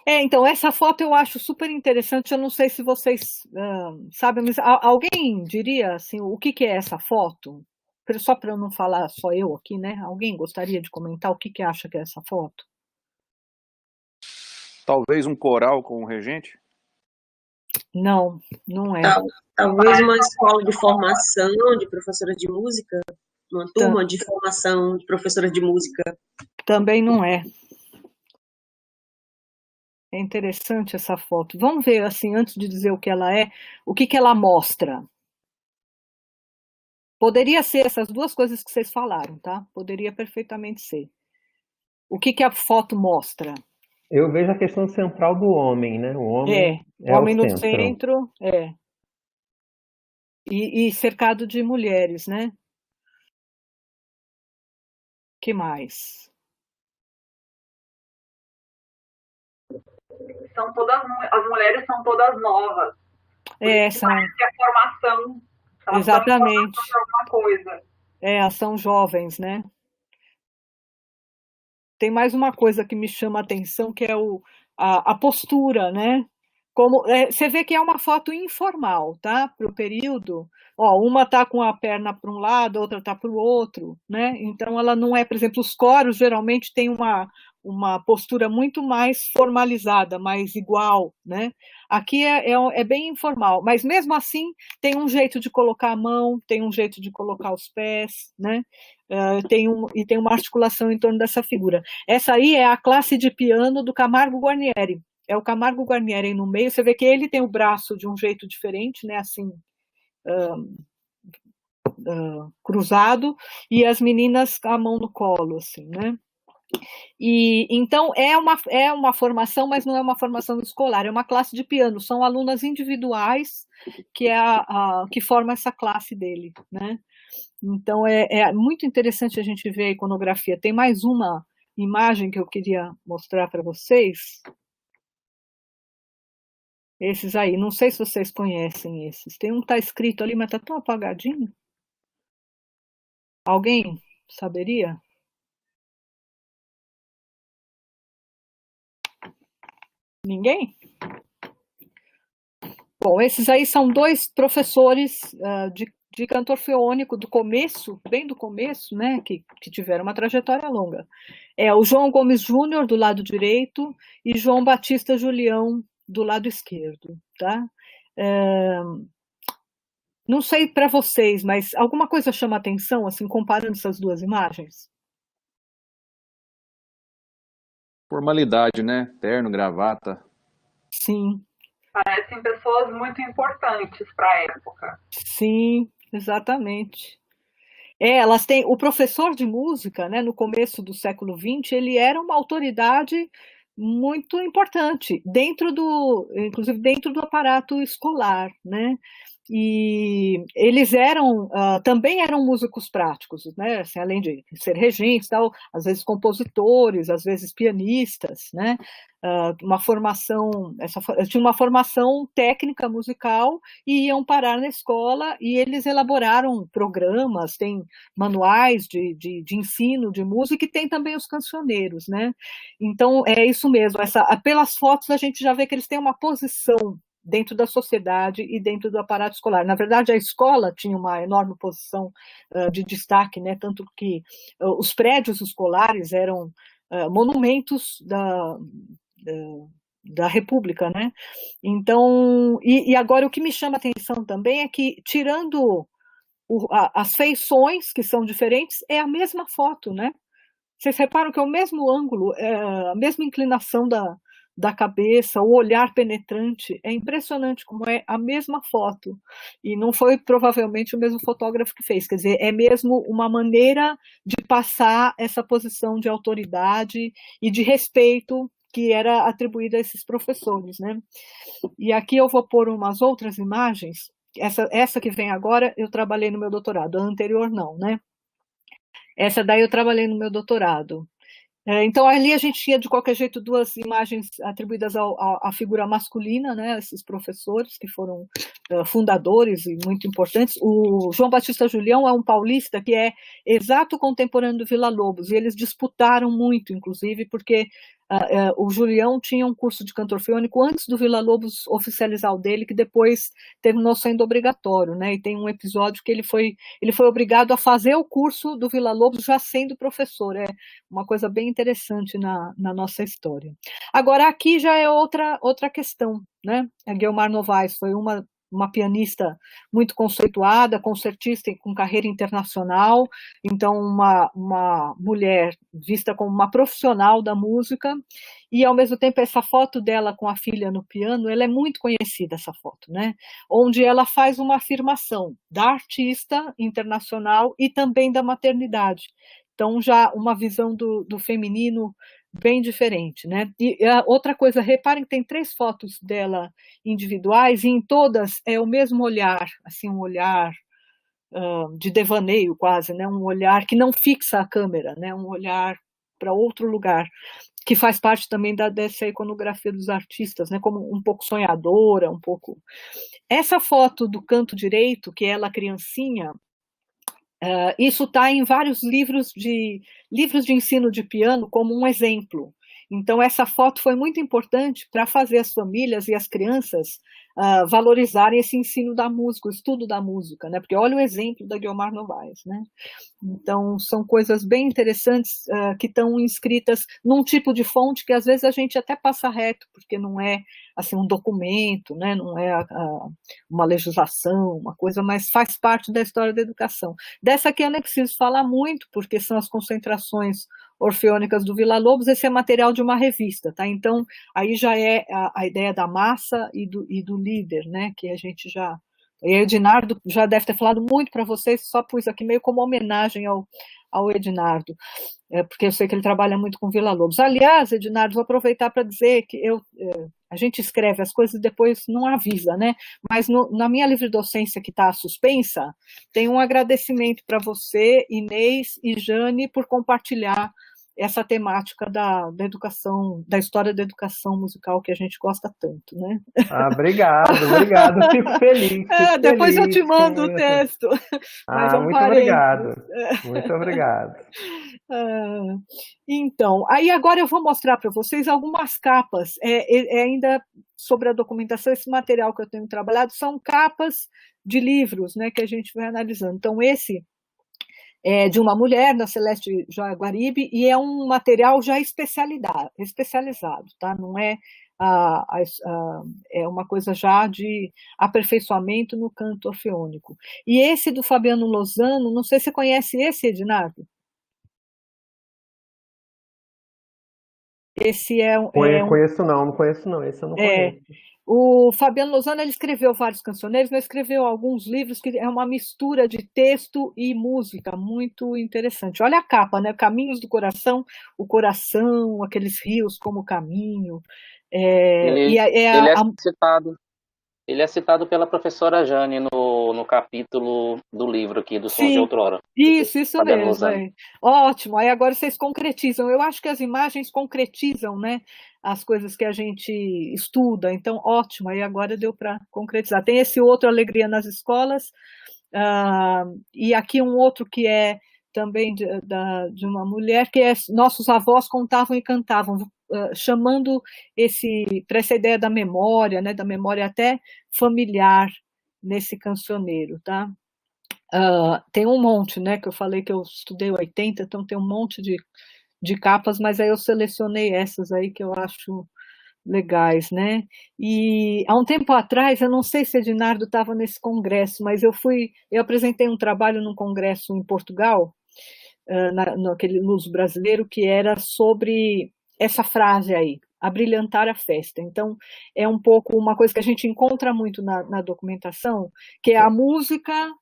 Então, essa foto eu acho super interessante, eu não sei se vocês sabem, mas alguém diria assim, o que é essa foto? Só para eu não falar só eu aqui, né? Alguém gostaria de comentar o que acha que é essa foto? Talvez um coral com um regente? Não, não é. Talvez uma escola de formação de professoras de música, uma turma de formação de professoras de música. Também não é. É interessante essa foto. Vamos ver, assim, antes de dizer o que ela é, o que ela mostra. Poderia ser essas duas coisas que vocês falaram, tá? Poderia perfeitamente ser. O que a foto mostra? Eu vejo a questão central do homem, né? O homem o homem no centro. E cercado de mulheres, né? Que mais? As mulheres são todas novas. São... Parece a formação. Exatamente. Alguma coisa. Elas são jovens, né? Tem mais uma coisa que me chama a atenção, que é a postura, né? Você vê que é uma foto informal, tá? Para o período. Ó, uma está com a perna para um lado, a outra está para o outro, né? Então ela não é, por exemplo, os coros geralmente têm uma postura muito mais formalizada, mais igual, né? Aqui é bem informal, mas mesmo assim tem um jeito de colocar a mão, tem um jeito de colocar os pés, né? E tem uma articulação em torno dessa figura. Essa aí é a classe de piano do Camargo Guarnieri. É o Camargo Guarnieri aí no meio, você vê que ele tem o braço de um jeito diferente, né, assim, cruzado, e as meninas a mão no colo, assim, né. E então é uma formação, mas não é uma formação escolar, é uma classe de piano, são alunas individuais que formam essa classe dele, né. Então é muito interessante a gente ver a iconografia. Tem mais uma imagem que eu queria mostrar para vocês. Esses aí, não sei se vocês conhecem esses. Tem um que está escrito ali, mas está tão apagadinho. Alguém saberia? Ninguém? Bom, esses aí são dois professores de canto orfeônico do começo, bem do começo, né, que tiveram uma trajetória longa. É o João Gomes Júnior, do lado direito, e João Batista Julião, do lado esquerdo, tá? Não sei para vocês, mas alguma coisa chama atenção, assim, comparando essas duas imagens? Formalidade, né? Terno, gravata. Sim. Parecem pessoas muito importantes para a época. Sim, exatamente. Elas têm o professor de música, né, no começo do século XX, ele era uma autoridade muito importante, inclusive dentro do aparato escolar, né? E eles também eram músicos práticos, né? Assim, além de ser regentes, tal, às vezes compositores, às vezes pianistas, né? Tinha uma formação técnica musical e iam parar na escola e eles elaboraram programas, tem manuais de ensino de música e tem também os cancioneiros, né? Então é isso mesmo, pelas fotos a gente já vê que eles têm uma posição dentro da sociedade e dentro do aparato escolar. Na verdade, a escola tinha uma enorme posição de destaque, né? Tanto que os prédios escolares eram monumentos da República, né? Então, e agora o que me chama a atenção também é que, tirando as feições, que são diferentes, é a mesma foto, né? Vocês reparam que é o mesmo ângulo, a mesma inclinação da cabeça, o olhar penetrante, é impressionante como é a mesma foto, e não foi provavelmente o mesmo fotógrafo que fez, quer dizer, é mesmo uma maneira de passar essa posição de autoridade e de respeito que era atribuída a esses professores, né? E aqui eu vou pôr umas outras imagens, essa que vem agora eu trabalhei no meu doutorado, a anterior não, né? Essa daí eu trabalhei no meu doutorado. Então, ali a gente tinha, de qualquer jeito, duas imagens atribuídas à figura masculina, né, esses professores que foram fundadores e muito importantes. O João Batista Julião é um paulista que é exato contemporâneo do Villa-Lobos, e eles disputaram muito, inclusive, porque o Julião tinha um curso de canto orfeônico antes do Villa-Lobos oficializar o dele, que depois terminou sendo obrigatório, né, e tem um episódio que ele foi obrigado a fazer o curso do Villa-Lobos já sendo professor, é uma coisa bem interessante na nossa história. Agora, aqui já é outra questão, né? A Guiomar Novaes foi uma pianista muito conceituada, concertista com carreira internacional, então uma mulher vista como uma profissional da música, e ao mesmo tempo essa foto dela com a filha no piano, ela é muito conhecida, essa foto, né? Onde ela faz uma afirmação da artista internacional e também da maternidade. Então, já uma visão do feminino bem diferente, né? E outra coisa, reparem que tem 3 fotos dela individuais, e em todas é o mesmo olhar, assim, um olhar de devaneio quase, né? Um olhar que não fixa a câmera, né? Um olhar para outro lugar, que faz parte também dessa iconografia dos artistas, né? Como um pouco sonhadora, um pouco... Essa foto do canto direito, que é ela criancinha, isso está em vários livros de ensino de piano como um exemplo. Então, essa foto foi muito importante para fazer as famílias e as crianças valorizarem esse ensino da música, o estudo da música, né? Porque olha o exemplo da Guiomar Novaes, né? Então, são coisas bem interessantes que estão inscritas num tipo de fonte que às vezes a gente até passa reto, porque não é assim, um documento, né? Não é uma legislação, uma coisa, mas faz parte da história da educação. Dessa aqui eu nem preciso falar muito, porque são as concentrações orfeônicas do Villa-Lobos. Esse é material de uma revista, tá? Então, aí já é a ideia da massa e do líder, né? Que a gente já... E o Edinardo já deve ter falado muito para vocês, só pus aqui meio como homenagem ao Edinardo, porque eu sei que ele trabalha muito com Villa-Lobos. Aliás, Edinardo, vou aproveitar para dizer que a gente escreve as coisas e depois não avisa, né? Mas na minha livre docência que está suspensa, tem um agradecimento para você, Inês e Jane, por compartilhar essa temática da educação, da história da educação musical que a gente gosta tanto, né? Obrigado, fico feliz. Depois eu te mando o texto. Mas muito obrigado. Muito obrigado. Então, aí agora eu vou mostrar para vocês algumas capas, ainda sobre a documentação. Esse material que eu tenho trabalhado são capas de livros, né, que a gente vai analisando. Então, esse é de uma mulher, da Celeste Jaguaribe, e é um material já especializado, tá? Não é é uma coisa já de aperfeiçoamento no canto orfeônico. E esse do Fabiano Lozano, não sei se você conhece esse, Edinardo? Esse Conheço não conheço não, esse eu não conheço. O Fabiano Lozano, ele escreveu vários cancioneiros, mas escreveu alguns livros que é uma mistura de texto e música, muito interessante. Olha a capa, né? Caminhos do Coração, o coração, aqueles rios como caminho. Ele é citado pela professora Jane no capítulo do livro aqui, do Sons de Outrora. Isso mesmo. Ótimo, aí agora vocês concretizam. Eu acho que as imagens concretizam, né, as coisas que a gente estuda, então ótimo, aí agora deu para concretizar. Tem esse outro, Alegria nas Escolas, e aqui um outro que é também de uma mulher, que é Nossos Avós Contavam e Cantavam, chamando para essa ideia da memória, né, da memória até familiar nesse cancioneiro, tá? Tem um monte, né, que eu falei que eu estudei 80, então tem um monte de capas, mas aí eu selecionei essas aí que eu acho legais, né? E há um tempo atrás, eu não sei se Edinardo estava nesse congresso, mas eu apresentei um trabalho num congresso em Portugal, naquele Luso Brasileiro, que era sobre essa frase aí, abrilhantar a festa. Então, é um pouco uma coisa que a gente encontra muito na documentação, que é a música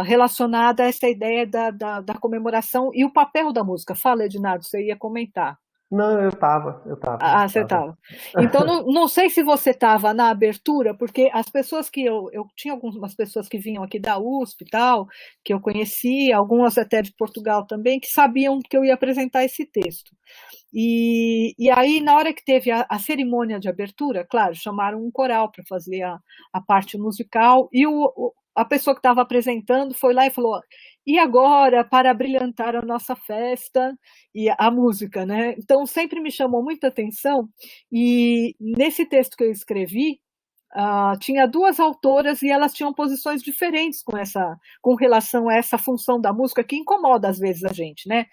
relacionada a essa ideia da comemoração e o papel da música. Fala, Edinardo, você ia comentar. Não, eu estava. Você estava. Então, não sei se você estava na abertura, porque as pessoas que eu tinha algumas pessoas que vinham aqui da USP e tal, que eu conhecia, algumas até de Portugal também, que sabiam que eu ia apresentar esse texto. E aí, na hora que teve a cerimônia de abertura, claro, chamaram um coral para fazer a parte musical, e a pessoa que estava apresentando foi lá e falou: e agora, para brilhantar a nossa festa, e a música, né? Então, sempre me chamou muita atenção, e nesse texto que eu escrevi, tinha duas autoras e elas tinham posições diferentes com relação a essa função da música, que incomoda às vezes a gente, né?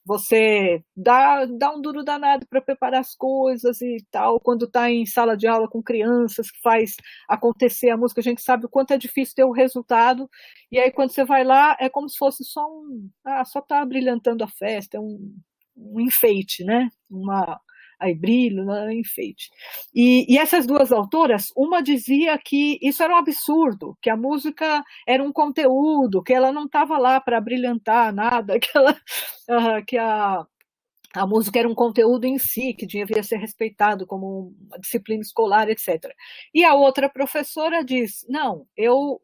Você dá um duro danado para preparar as coisas e tal, quando está em sala de aula com crianças, que faz acontecer a música, a gente sabe o quanto é difícil ter o resultado, e aí quando você vai lá, é como se fosse só tá brilhantando a festa, é um enfeite, né? Aí brilho, né? Enfeite. E essas duas autoras, uma dizia que isso era um absurdo, que a música era um conteúdo, que ela não estava lá para brilhantar nada, que a música era um conteúdo em si, que devia ser respeitado como uma disciplina escolar, etc. E a outra professora diz: não, eu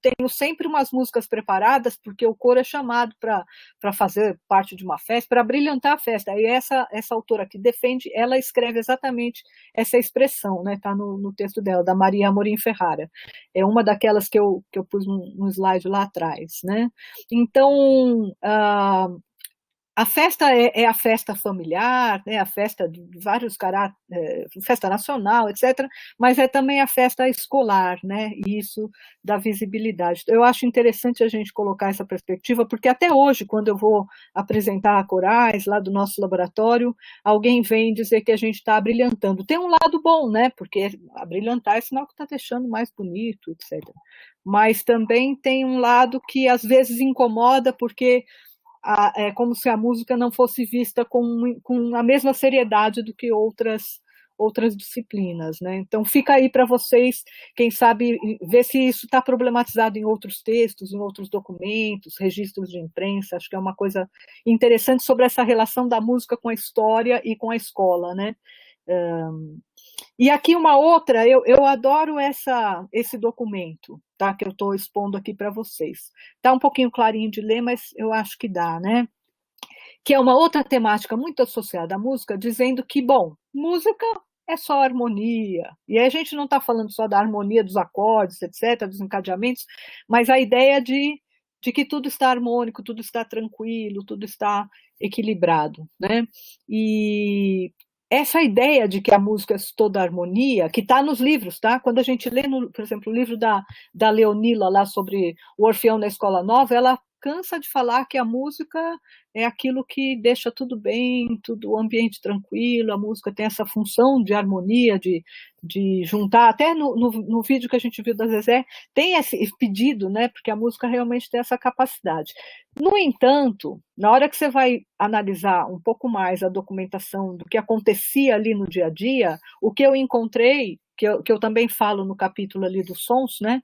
tenho sempre umas músicas preparadas, porque o coro é chamado para fazer parte de uma festa, para brilhantar a festa. E essa autora que defende, ela escreve exatamente essa expressão, né? Está no texto dela, da Maria Amorim Ferrara. É uma daquelas que eu pus no slide lá atrás, né? Então, a festa é a festa familiar, né, a festa de vários caráteres, festa nacional, etc., mas é também a festa escolar, né, e isso dá visibilidade. Eu acho interessante a gente colocar essa perspectiva, porque até hoje, quando eu vou apresentar corais lá do nosso laboratório, alguém vem dizer que a gente está abrilhantando. Tem um lado bom, né, porque abrilhantar é sinal que está deixando mais bonito, etc. Mas também tem um lado que às vezes incomoda, porque é como se a música não fosse vista com a mesma seriedade do que outras disciplinas, né? Então fica aí para vocês, quem sabe, ver se isso está problematizado em outros textos, em outros documentos, registros de imprensa. Acho que é uma coisa interessante sobre essa relação da música com a história e com a escola, né? E aqui uma outra, eu adoro esse documento, tá, que eu estou expondo aqui para vocês. Está um pouquinho clarinho de ler, mas eu acho que dá, né? Que é uma outra temática muito associada à música, dizendo que, bom, música é só harmonia. E aí a gente não está falando só da harmonia dos acordes, etc., dos encadeamentos, mas a ideia de que tudo está harmônico, tudo está tranquilo, tudo está equilibrado, né? E essa ideia de que a música é toda harmonia, que está nos livros, tá? Quando a gente lê, por exemplo, o livro da Leonila lá sobre o Orfeão na Escola Nova, ela cansa de falar que a música é aquilo que deixa tudo bem, tudo, o ambiente tranquilo, a música tem essa função de harmonia, de juntar, até no vídeo que a gente viu da Zezé, tem esse pedido, né, porque a música realmente tem essa capacidade. No entanto, na hora que você vai analisar um pouco mais a documentação do que acontecia ali no dia a dia, o que eu encontrei, que eu também falo no capítulo ali dos sons, né,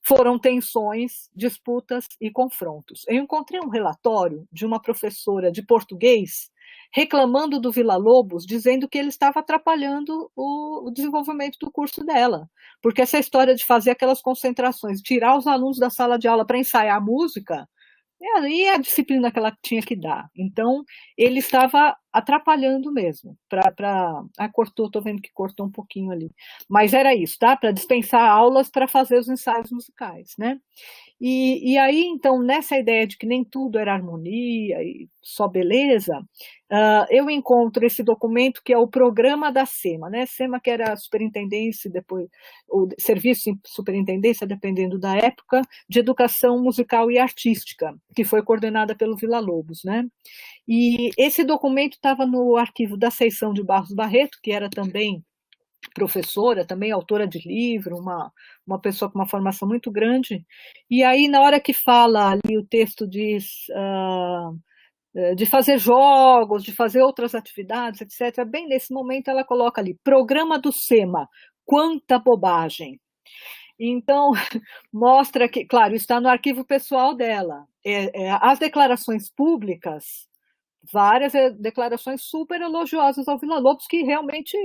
foram tensões, disputas e confrontos. Eu encontrei um relatório de uma professora de português reclamando do Villa-Lobos, dizendo que ele estava atrapalhando o desenvolvimento do curso dela, porque essa história de fazer aquelas concentrações, tirar os alunos da sala de aula para ensaiar música, e a disciplina que ela tinha que dar. Então, ele estava atrapalhando mesmo. Cortou, estou vendo que cortou um pouquinho ali. Mas era isso, tá? Para dispensar aulas para fazer os ensaios musicais, né? E aí, então, nessa ideia de que nem tudo era harmonia e só beleza, eu encontro esse documento que é o programa da SEMA, né? SEMA, que era a superintendência, depois o serviço de superintendência, dependendo da época, de educação musical e artística, que foi coordenada pelo Villa-Lobos, né? E esse documento estava no arquivo da Seção de Barros Barreto, que era também professora, também autora de livro, uma pessoa com uma formação muito grande. E aí, na hora que fala ali, o texto diz de fazer jogos, de fazer outras atividades, etc., bem nesse momento ela coloca ali, programa do SEMA, quanta bobagem. Então, mostra que, claro, está no arquivo pessoal dela. As declarações públicas, várias declarações super elogiosas ao Villa-Lobos, que realmente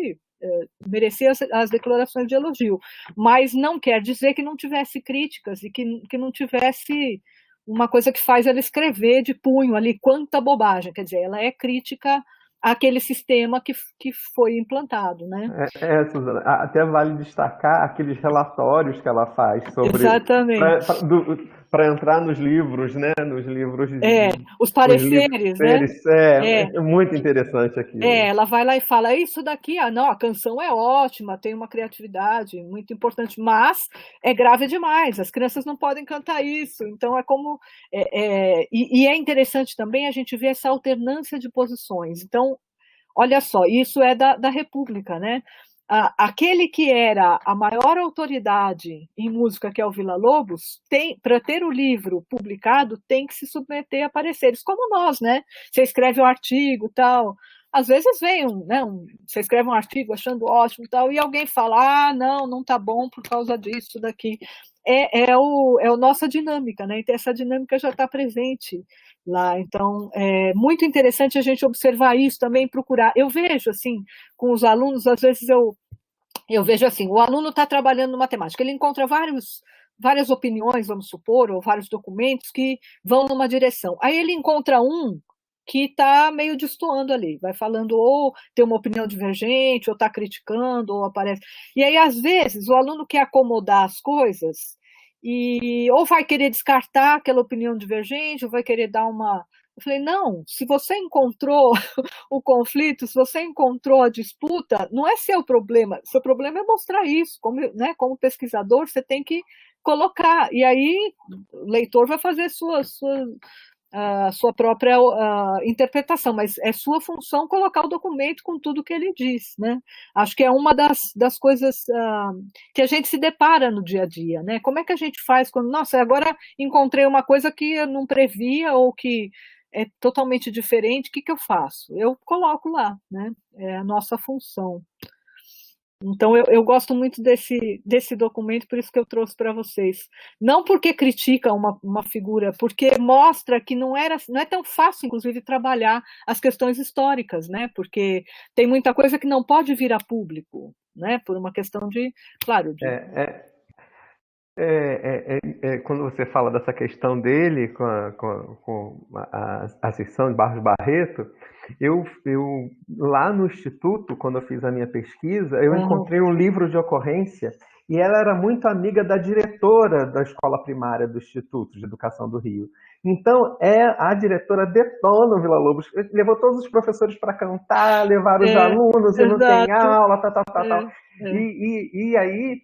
merecia as declarações de elogio, mas não quer dizer que não tivesse críticas e que não tivesse uma coisa que faz ela escrever de punho ali, quanta bobagem, quer dizer, ela é crítica àquele sistema que foi implantado, né? Suzana, até vale destacar aqueles relatórios que ela faz sobre... Exatamente. Para entrar nos livros, né? Nos livros os pareceres, né? É muito interessante aquilo. Ela vai lá e fala, isso daqui, não, a canção é ótima, tem uma criatividade muito importante, mas é grave demais, as crianças não podem cantar isso, então é como... E é interessante também a gente ver essa alternância de posições. Então, olha só, isso é da República, né? Aquele que era a maior autoridade em música, que é o Villa-Lobos, para ter o livro publicado, tem que se submeter a pareceres, como nós, né? Você escreve um artigo e tal, às vezes vem você escreve um artigo achando ótimo e tal, e alguém fala, não tá bom por causa disso daqui. É a nossa dinâmica, né? Então, essa dinâmica já está presente lá. Então, é muito interessante a gente observar isso também, procurar. Eu vejo, assim, com os alunos, às vezes eu vejo assim, o aluno está trabalhando no matemática, ele encontra várias opiniões, vamos supor, ou vários documentos que vão numa direção. Aí ele encontra um que está meio destoando ali, vai falando ou tem uma opinião divergente, ou está criticando, ou aparece... E aí, às vezes, o aluno quer acomodar as coisas ou vai querer descartar aquela opinião divergente, ou vai querer dar uma Eu falei, não, se você encontrou o conflito, se você encontrou a disputa, não é seu problema é mostrar isso, né, como pesquisador, você tem que colocar, e aí o leitor vai fazer a sua própria interpretação, mas é sua função colocar o documento com tudo que ele diz, né? Acho que é uma das coisas que a gente se depara no dia a dia, né? Como é que a gente faz quando, nossa, agora encontrei uma coisa que eu não previa ou que é totalmente diferente, o que eu faço? Eu coloco lá, né? É a nossa função. Então, eu gosto muito desse documento, por isso que eu trouxe para vocês. Não porque critica uma figura, porque mostra que não é tão fácil, inclusive, trabalhar as questões históricas, né? Porque tem muita coisa que não pode vir a público, né? Por uma questão de, claro, Quando você fala dessa questão dele com a seção de Barros Barreto, eu lá no Instituto, quando eu fiz a minha pesquisa, eu encontrei um livro de ocorrência e ela era muito amiga da diretora da escola primária do Instituto de Educação do Rio. Então, a diretora detona o Villa-Lobos, levou todos os professores para cantar, levaram os alunos, e não tem aula, tal. E aí,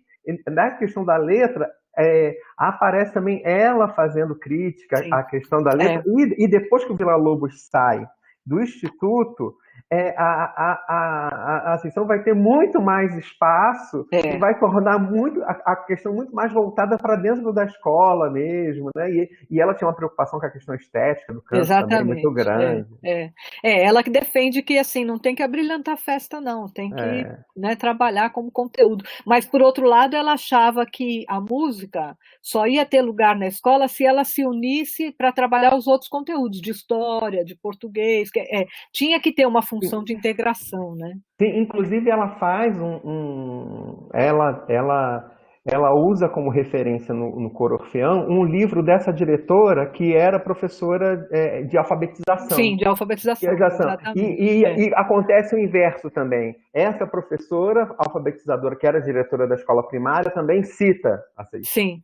na questão da letra, aparece também ela fazendo crítica à questão da letra, e depois que o Villa-Lobos sai do Instituto, a sessão vai ter muito mais espaço e vai tornar a questão muito mais voltada para dentro da escola mesmo, né? E ela tinha uma preocupação com a questão estética do canto também muito grande. Ela que defende que assim não tem que abrilhantar a festa, não, tem que né, trabalhar como conteúdo. Mas, por outro lado, ela achava que a música só ia ter lugar na escola se ela se unisse para trabalhar os outros conteúdos, de história, de português, tinha que ter uma função de integração, né? Sim, inclusive ela faz ela usa como referência no Coro Orfeão um livro dessa diretora que era professora de alfabetização. Sim, de alfabetização. E acontece o inverso também. Essa professora alfabetizadora, que era diretora da escola primária, também cita a Seixas. Sim.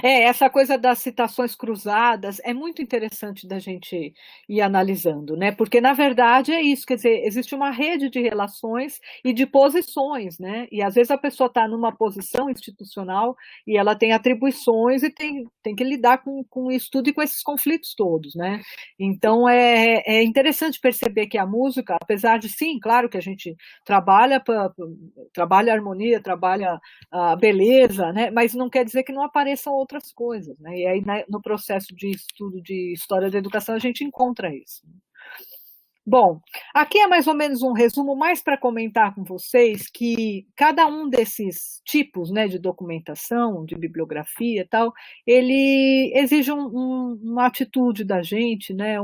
Essa coisa das citações cruzadas é muito interessante da gente ir analisando, né? Porque, na verdade, é isso, quer dizer, existe uma rede de relações e de posições, né? E, às vezes, a pessoa está numa posição institucional e ela tem atribuições e tem que lidar com isso tudo e com esses conflitos todos, né? Então, é interessante perceber que a música, apesar de, sim, claro que a gente trabalha a harmonia, trabalha a beleza, né? Mas não quer dizer que não apareçam outras coisas, né? E aí, no processo de estudo de história da educação, a gente encontra isso. Bom, aqui é mais ou menos um resumo, mais para comentar com vocês que cada um desses tipos, né, de documentação, de bibliografia e tal, ele exige uma atitude da gente, né,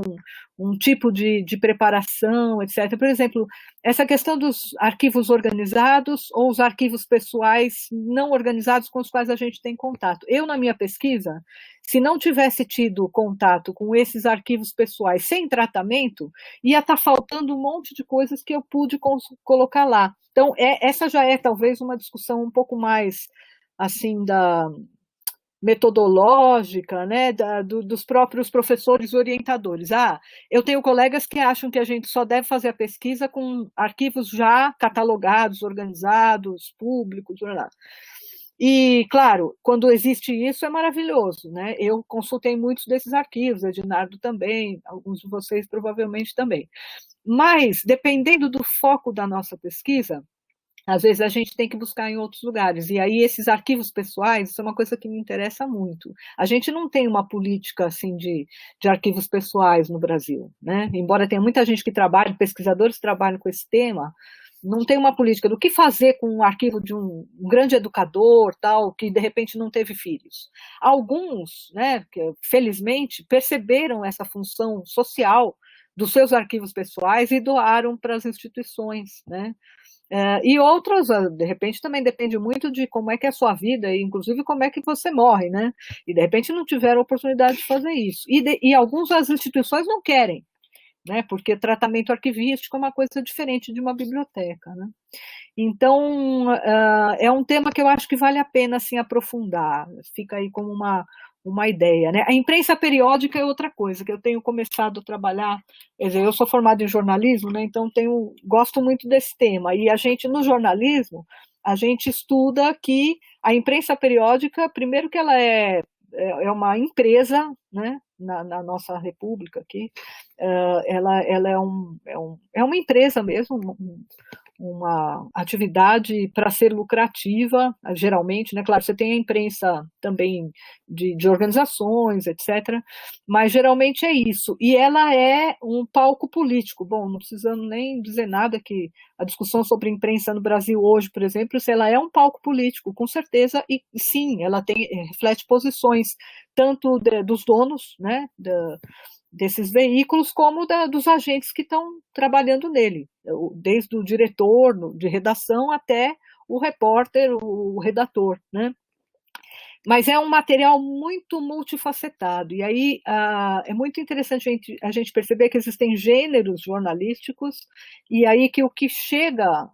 um tipo de preparação, etc. Por exemplo, essa questão dos arquivos organizados ou os arquivos pessoais não organizados com os quais a gente tem contato. Eu, na minha pesquisa, se não tivesse tido contato com esses arquivos pessoais sem tratamento, ia estar faltando um monte de coisas que eu pude colocar lá. Então, essa já é talvez uma discussão um pouco mais assim da metodológica, né, dos próprios professores orientadores. Eu tenho colegas que acham que a gente só deve fazer a pesquisa com arquivos já catalogados, organizados, públicos, e, claro, quando existe isso é maravilhoso, né? Eu consultei muitos desses arquivos, Edinardo também, alguns de vocês provavelmente também. Mas, dependendo do foco da nossa pesquisa, às vezes a gente tem que buscar em outros lugares. E aí esses arquivos pessoais, isso é uma coisa que me interessa muito. A gente não tem uma política assim de arquivos pessoais no Brasil, né? Embora tenha muita gente que trabalhe, pesquisadores que trabalham com esse tema, não tem uma política do que fazer com o arquivo de um grande educador, tal, que de repente não teve filhos. Alguns, né, que, felizmente, perceberam essa função social dos seus arquivos pessoais e doaram para as instituições, né? E outros, de repente, também depende muito de como é que é a sua vida, e inclusive como é que você morre, né? E de repente não tiveram oportunidade de fazer isso. E alguns as instituições não querem, né? Porque tratamento arquivístico é uma coisa diferente de uma biblioteca, né? Então, é um tema que eu acho que vale a pena assim, aprofundar. Fica aí como uma ideia, né? A imprensa periódica é outra coisa, que eu tenho começado a trabalhar, quer dizer, eu sou formada em jornalismo, né? Então gosto muito desse tema, e a gente, no jornalismo, a gente estuda que a imprensa periódica, primeiro que ela é uma empresa, né, na nossa república aqui, ela é uma empresa mesmo, uma atividade para ser lucrativa, geralmente, né? Claro, você tem a imprensa também de organizações, etc., mas geralmente é isso. E ela é um palco político. Bom, não precisamos nem dizer nada que a discussão sobre imprensa no Brasil hoje, por exemplo, se ela é um palco político, com certeza, e sim, ela reflete posições tanto dos donos, né, desses veículos, como dos agentes que estão trabalhando nele, desde o diretor de redação até o repórter, o redator, né? Mas é um material muito multifacetado, e aí é muito interessante a gente perceber que existem gêneros jornalísticos, e aí que o que chega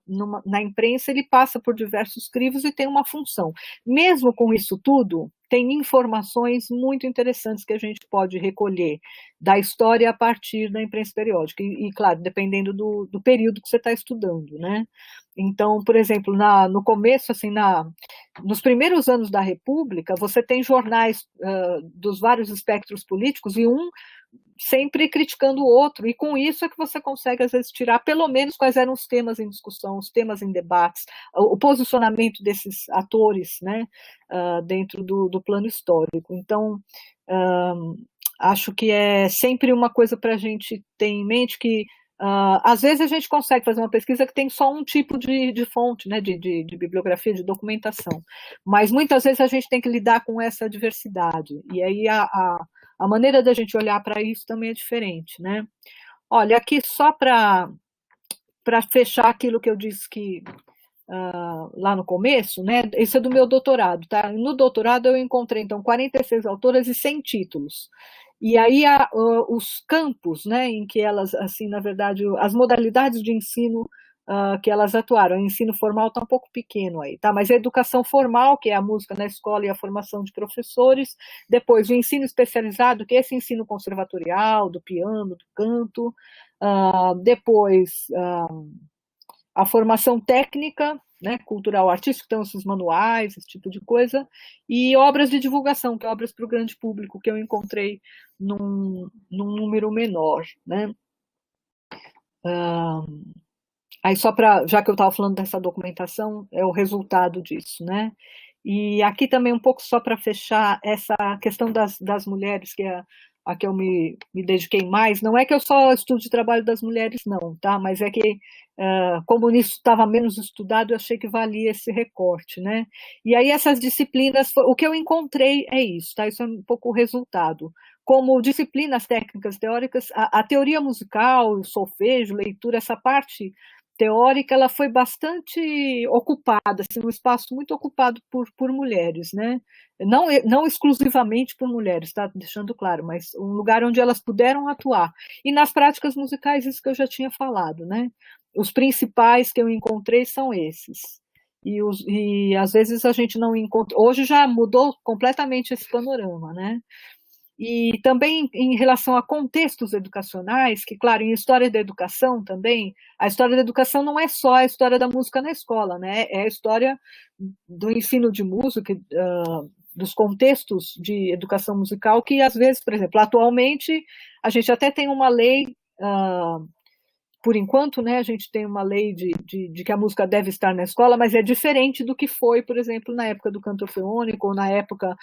na imprensa, ele passa por diversos crivos e tem uma função. Mesmo com isso tudo, tem informações muito interessantes que a gente pode recolher da história a partir da imprensa periódica, e claro, dependendo do período que você está estudando, né? Então, por exemplo, no começo, assim, nos primeiros anos da República, você tem jornais dos vários espectros políticos, e um sempre criticando o outro, e com isso é que você consegue, às vezes, tirar pelo menos quais eram os temas em discussão, os temas em debates, o posicionamento desses atores, né, dentro do plano histórico. Então, acho que é sempre uma coisa para a gente ter em mente que às vezes a gente consegue fazer uma pesquisa que tem só um tipo de fonte, né, de bibliografia, de documentação, mas muitas vezes a gente tem que lidar com essa diversidade, e aí a maneira da gente olhar para isso também é diferente, né? Olha, aqui só para fechar aquilo que eu disse que lá no começo, né? Esse é do meu doutorado, tá? No doutorado eu encontrei, então, 46 autoras e 100 títulos. E aí os campos, né, em que elas, assim, na verdade, as modalidades de ensino que elas atuaram. O ensino formal está um pouco pequeno aí, tá? Mas a educação formal, que é a música na escola e a formação de professores, depois o ensino especializado, que é esse ensino conservatorial, do piano, do canto, depois a formação técnica, né, cultural, artística, então esses manuais, esse tipo de coisa, e obras de divulgação, que é obras para o grande público, que eu encontrei num número menor, né. Aí só já que eu estava falando dessa documentação, é o resultado disso, né. E aqui também um pouco só para fechar essa questão das mulheres, que é a que eu me dediquei mais, não é que eu só estude o trabalho das mulheres, não, tá? Mas é que, como nisso estava menos estudado, eu achei que valia esse recorte, né? E aí essas disciplinas, o que eu encontrei é isso, tá? Isso é um pouco o resultado. Como disciplinas técnicas teóricas, a teoria musical, o solfejo, leitura, essa parte teórica, ela foi bastante ocupada, assim, um espaço muito ocupado por mulheres, né? Não exclusivamente por mulheres, tá? Deixando claro, mas um lugar onde elas puderam atuar. E nas práticas musicais, isso que eu já tinha falado, né? Os principais que eu encontrei são esses. E às vezes a gente não encontra. Hoje já mudou completamente esse panorama, né? E também em relação a contextos educacionais, que, claro, em história da educação também, a história da educação não é só a história da música na escola, né? É a história do ensino de música, dos contextos de educação musical, que às vezes, por exemplo, atualmente, a gente até tem uma lei, por enquanto, né, a gente tem uma lei de que a música deve estar na escola, mas é diferente do que foi, por exemplo, na época do canto orfeônico, ou na época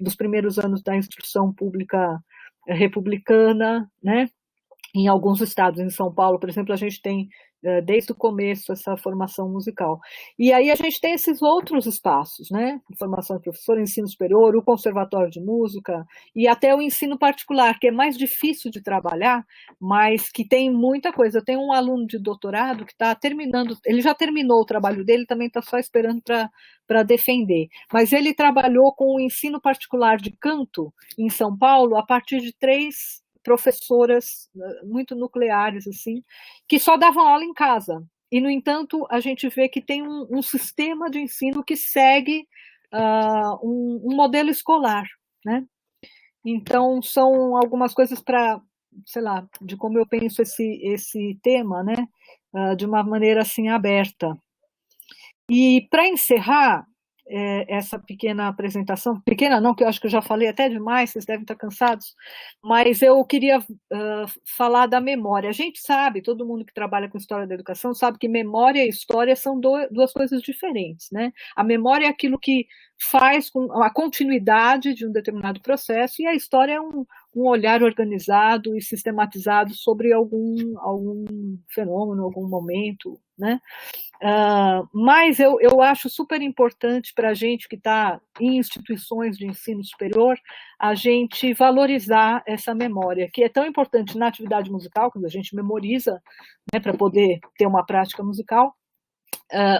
dos primeiros anos da instrução pública republicana, né? Em alguns estados, em São Paulo, por exemplo, a gente tem, desde o começo, essa formação musical. E aí a gente tem esses outros espaços, né? Formação de professor, ensino superior, o conservatório de música, e até o ensino particular, que é mais difícil de trabalhar, mas que tem muita coisa. Eu tenho um aluno de doutorado que está terminando, ele já terminou o trabalho dele, também está só esperando para defender, mas ele trabalhou com o ensino particular de canto em São Paulo a partir de 3 professoras muito nucleares, assim, que só davam aula em casa. E, no entanto, a gente vê que tem um sistema de ensino que segue um modelo escolar. né? Então, são algumas coisas para, sei lá, de como eu penso esse tema, né? De uma maneira assim aberta. E para encerrar essa pequena apresentação, pequena não, que eu acho que eu já falei até demais, vocês devem estar cansados, mas eu queria falar da memória. A gente sabe, todo mundo que trabalha com história da educação sabe que memória e história são duas coisas diferentes, né? A memória é aquilo que faz com a continuidade de um determinado processo, e a história é um olhar organizado e sistematizado sobre algum fenômeno, algum momento, né? Mas eu acho super importante para a gente que está em instituições de ensino superior, a gente valorizar essa memória, que é tão importante na atividade musical, quando a gente memoriza, né, para poder ter uma prática musical,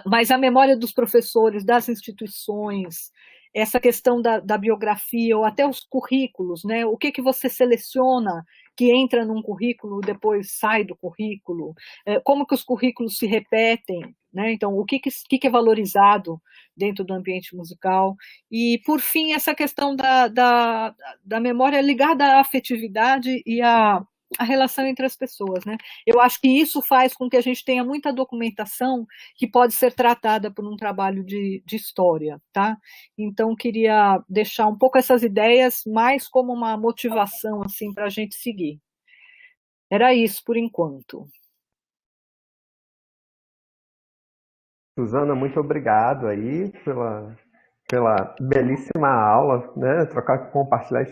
mas a memória dos professores, das instituições, essa questão da biografia, ou até os currículos, né? O que você seleciona que entra num currículo e depois sai do currículo, como que os currículos se repetem, né? Então, o que é valorizado dentro do ambiente musical. E, por fim, essa questão da memória ligada à afetividade e à relação entre as pessoas, né? Eu acho que isso faz com que a gente tenha muita documentação que pode ser tratada por um trabalho de história, tá? Então, queria deixar um pouco essas ideias mais como uma motivação, assim, para a gente seguir. Era isso, por enquanto. Suzana, muito obrigado aí pela belíssima aula, né? Compartilhar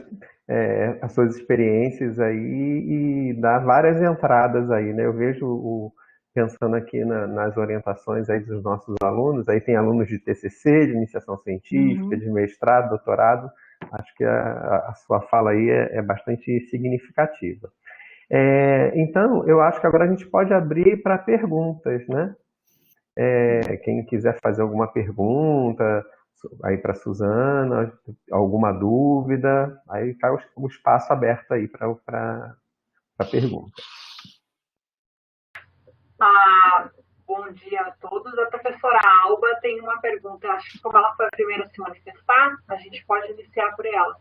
as suas experiências aí e dar várias entradas aí, né? Eu vejo, pensando aqui nas orientações aí dos nossos alunos, aí tem alunos de TCC, de iniciação científica, de mestrado, doutorado, acho que a sua fala aí é bastante significativa. Então, eu acho que agora a gente pode abrir para perguntas, né? Quem quiser fazer alguma pergunta aí para Suzana, alguma dúvida, aí está o espaço aberto aí para pergunta. Bom dia a todos. A professora Alba tem uma pergunta. Acho que como ela foi a primeira a se manifestar, a gente pode iniciar por ela.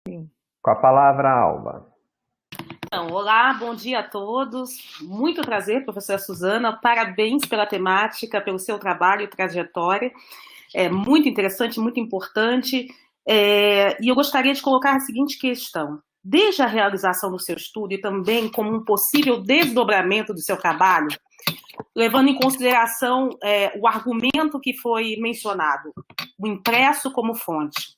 Sim. Com a palavra, Alba. Então, olá, bom dia a todos. Muito prazer, professora Suzana. Parabéns pela temática, pelo seu trabalho e trajetória. É muito interessante, muito importante. E eu gostaria de colocar a seguinte questão. Desde a realização do seu estudo e também como um possível desdobramento do seu trabalho, levando em consideração o argumento que foi mencionado, o impresso como fonte.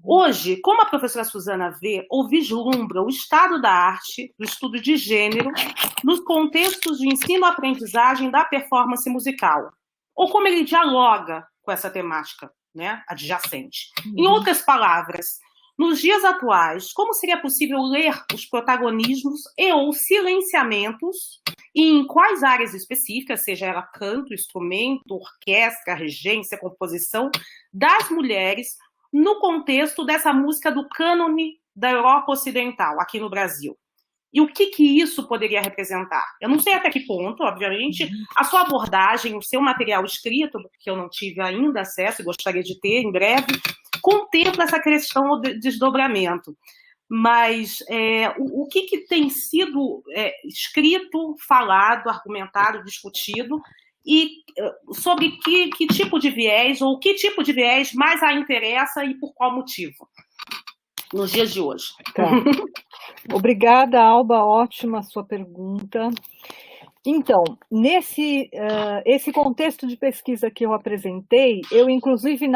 Hoje, como a professora Suzana vê ou vislumbra o estado da arte, do estudo de gênero, nos contextos de ensino-aprendizagem da performance musical? Ou como ele dialoga com essa temática, né, adjacente? Em outras palavras, nos dias atuais, como seria possível ler os protagonismos e ou silenciamentos e em quais áreas específicas, seja ela canto, instrumento, orquestra, regência, composição, das mulheres no contexto dessa música do cânone da Europa Ocidental, aqui no Brasil. E o que isso poderia representar? Eu não sei até que ponto, obviamente, a sua abordagem, o seu material escrito, que eu não tive ainda acesso e gostaria de ter em breve, contempla essa questão do desdobramento. Mas o que tem sido escrito, falado, argumentado, discutido, e sobre que tipo de viés, ou que tipo de viés mais a interessa e por qual motivo, nos dias de hoje. Tá. Obrigada, Alba, ótima a sua pergunta. Então, esse contexto de pesquisa que eu apresentei, eu inclusive,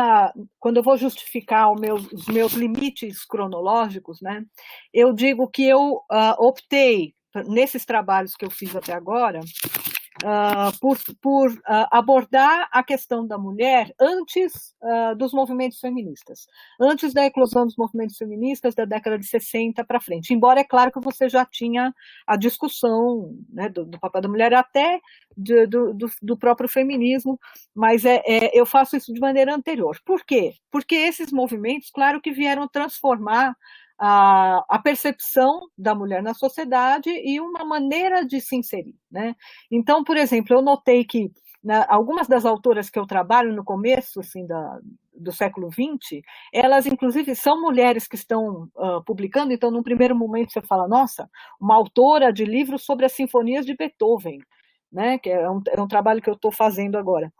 quando eu vou justificar os meus limites cronológicos, né, eu digo que eu optei, nesses trabalhos que eu fiz até agora, por abordar a questão da mulher antes dos movimentos feministas, antes da eclosão dos movimentos feministas da década de 60 para frente. Embora é claro que você já tinha a discussão, né, do papel da mulher até do próprio feminismo, mas eu faço isso de maneira anterior. Por quê? Porque esses movimentos, claro que vieram transformar a percepção da mulher na sociedade e uma maneira de se inserir, né? Então, por exemplo, eu notei que algumas das autoras que eu trabalho no começo, assim, do século XX, elas, inclusive, são mulheres que estão publicando, então, num primeiro momento, você fala, nossa, uma autora de livros sobre as sinfonias de Beethoven, né, que é um trabalho que eu estou fazendo agora.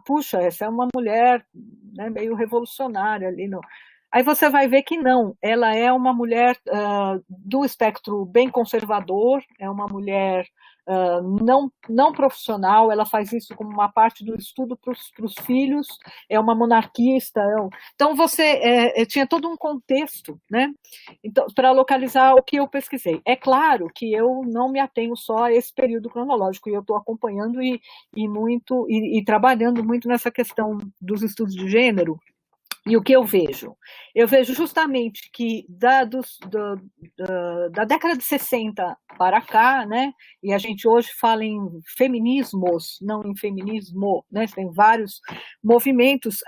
Puxa, essa é uma mulher, né, meio revolucionária ali. Aí você vai ver que não, ela é uma mulher do espectro bem conservador, é uma mulher não profissional, ela faz isso como uma parte do estudo para os filhos, é uma monarquista. Então, tinha todo um contexto, né, então, para localizar o que eu pesquisei. É claro que eu não me atenho só a esse período cronológico, e eu estou acompanhando e trabalhando muito nessa questão dos estudos de gênero. E o que eu vejo? Eu vejo justamente que da década de 60 para cá, né, e a gente hoje fala em feminismos, não em feminismo, né, tem vários movimentos,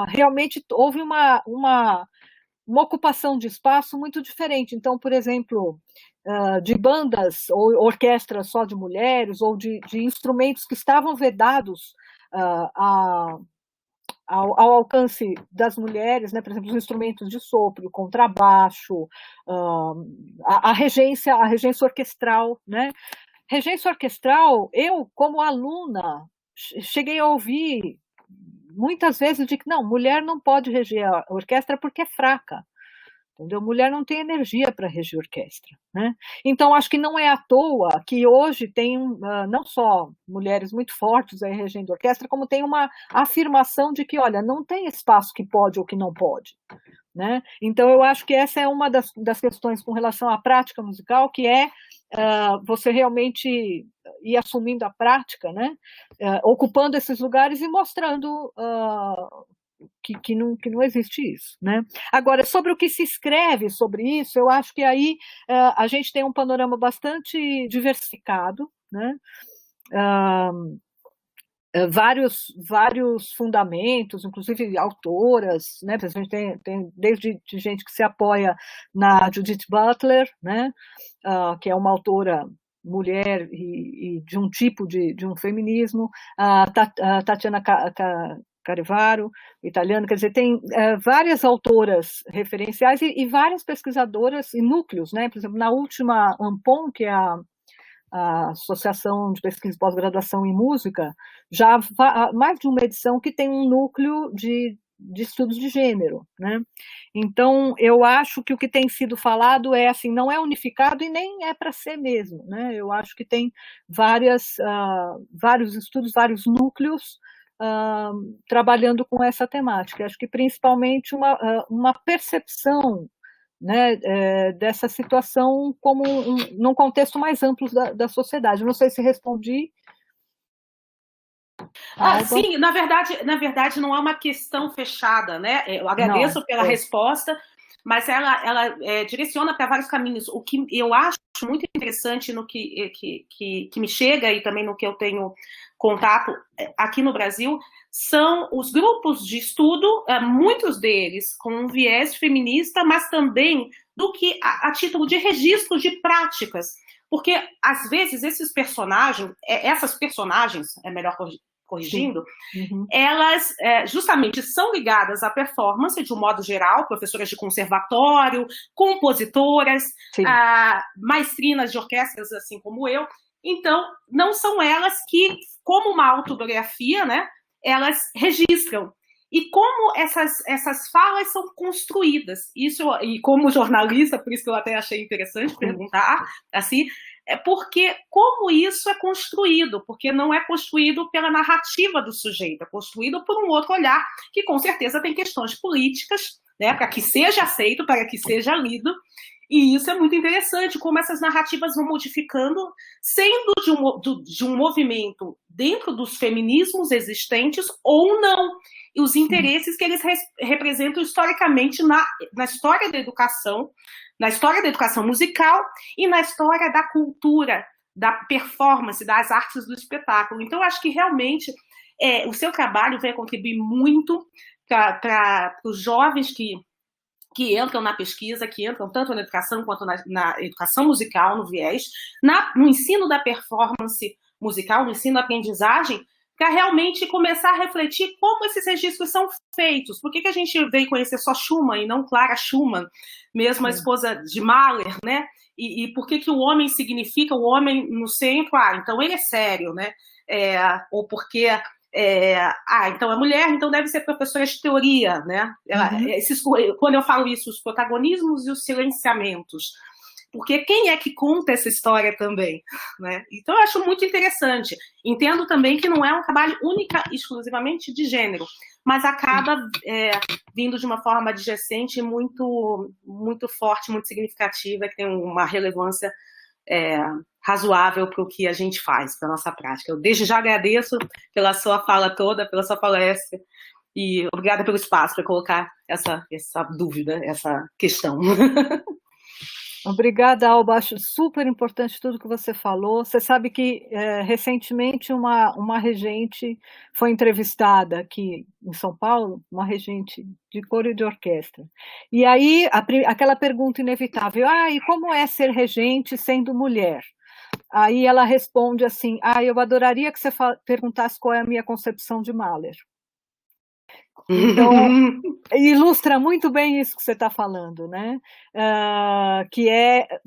realmente houve uma ocupação de espaço muito diferente. Então, por exemplo, de bandas ou orquestras só de mulheres, ou de instrumentos que estavam vedados ao alcance das mulheres, né? Por exemplo, os instrumentos de sopro, contrabaixo, a regência orquestral, né? Regência orquestral, eu, como aluna, cheguei a ouvir muitas vezes de que não, mulher não pode reger a orquestra porque é fraca. Entendeu? Mulher não tem energia para reger orquestra, né? Então, acho que não é à toa que hoje tem não só mulheres muito fortes aí regendo orquestra, como tem uma afirmação de que, olha, não tem espaço que pode ou que não pode, né? Então, eu acho que essa é uma das questões com relação à prática musical, que é você realmente ir assumindo a prática, né? Ocupando esses lugares e mostrando que não existe isso, né? Agora, sobre o que se escreve sobre isso, eu acho que aí a gente tem um panorama bastante diversificado, né? Vários fundamentos, inclusive autoras, né? A gente tem desde gente que se apoia na Judith Butler, né? Que é uma autora mulher e de um tipo de um feminismo, a Tatiana Carevaro, italiana, quer dizer, tem várias autoras referenciais e várias pesquisadoras e núcleos, né? Por exemplo, na última ANPOM, que é a Associação de Pesquisa e Pós-Graduação em Música, já há mais de uma edição que tem um núcleo de estudos de gênero, né? Então, eu acho que o que tem sido falado é assim, não é unificado e nem é para ser mesmo, né? Eu acho que tem vários estudos, vários núcleos trabalhando com essa temática. Acho que principalmente uma percepção, né, dessa situação como num contexto mais amplo da sociedade. Não sei se respondi. Sim, na verdade não é uma questão fechada, né? Eu agradeço pela resposta, mas ela direciona para vários caminhos. O que eu acho muito interessante no que me chega e também no que eu tenho contato aqui no Brasil são os grupos de estudo, muitos deles com um viés feminista, mas também do que a título de registro de práticas, porque às vezes essas personagens, melhor corrigindo, elas justamente são ligadas à performance de um modo geral, professoras de conservatório, compositoras, maestrinas de orquestras, assim como eu. Então, não são elas que, como uma autobiografia, né, elas registram. E como essas falas são construídas. Isso, e como jornalista, por isso que eu até achei interessante perguntar, assim, porque como isso é construído? Porque não é construído pela narrativa do sujeito, é construído por um outro olhar, que com certeza tem questões políticas, né, para que seja aceito, para que seja lido. E isso é muito interessante, como essas narrativas vão modificando, sendo de um movimento dentro dos feminismos existentes ou não, e os interesses que eles representam historicamente na história da educação musical e na história da cultura, da performance, das artes do espetáculo. Então, eu acho que realmente o seu trabalho vai contribuir muito para os jovens que entram na pesquisa, que entram tanto na educação quanto na educação musical, no viés, no ensino da performance musical, no ensino da aprendizagem, para realmente começar a refletir como esses registros são feitos. Por que a gente veio conhecer só Schumann e não Clara Schumann, mesmo a esposa de Mahler, né? E por que o homem significa o homem no centro? Então ele é sério, né? Ou porque... então é mulher, então deve ser professora de teoria, né? Quando eu falo isso, os protagonismos e os silenciamentos. Porque quem é que conta essa história também, né? Então eu acho muito interessante. Entendo também que não é um trabalho única, exclusivamente de gênero, mas acaba vindo de uma forma adjacente muito, muito forte, muito significativa, que tem uma relevância razoável para o que a gente faz, para a nossa prática. Eu desde já agradeço pela sua fala toda, pela sua palestra, e obrigada pelo espaço para colocar essa dúvida, essa questão. Obrigada, Alba. Acho super importante tudo que você falou. Você sabe que recentemente uma regente foi entrevistada aqui em São Paulo, uma regente de coro e de orquestra. E aí, aquela pergunta inevitável, e como é ser regente sendo mulher? Aí ela responde assim, eu adoraria que você perguntasse qual é a minha concepção de Mahler. Então, ilustra muito bem isso que você está falando, né? Que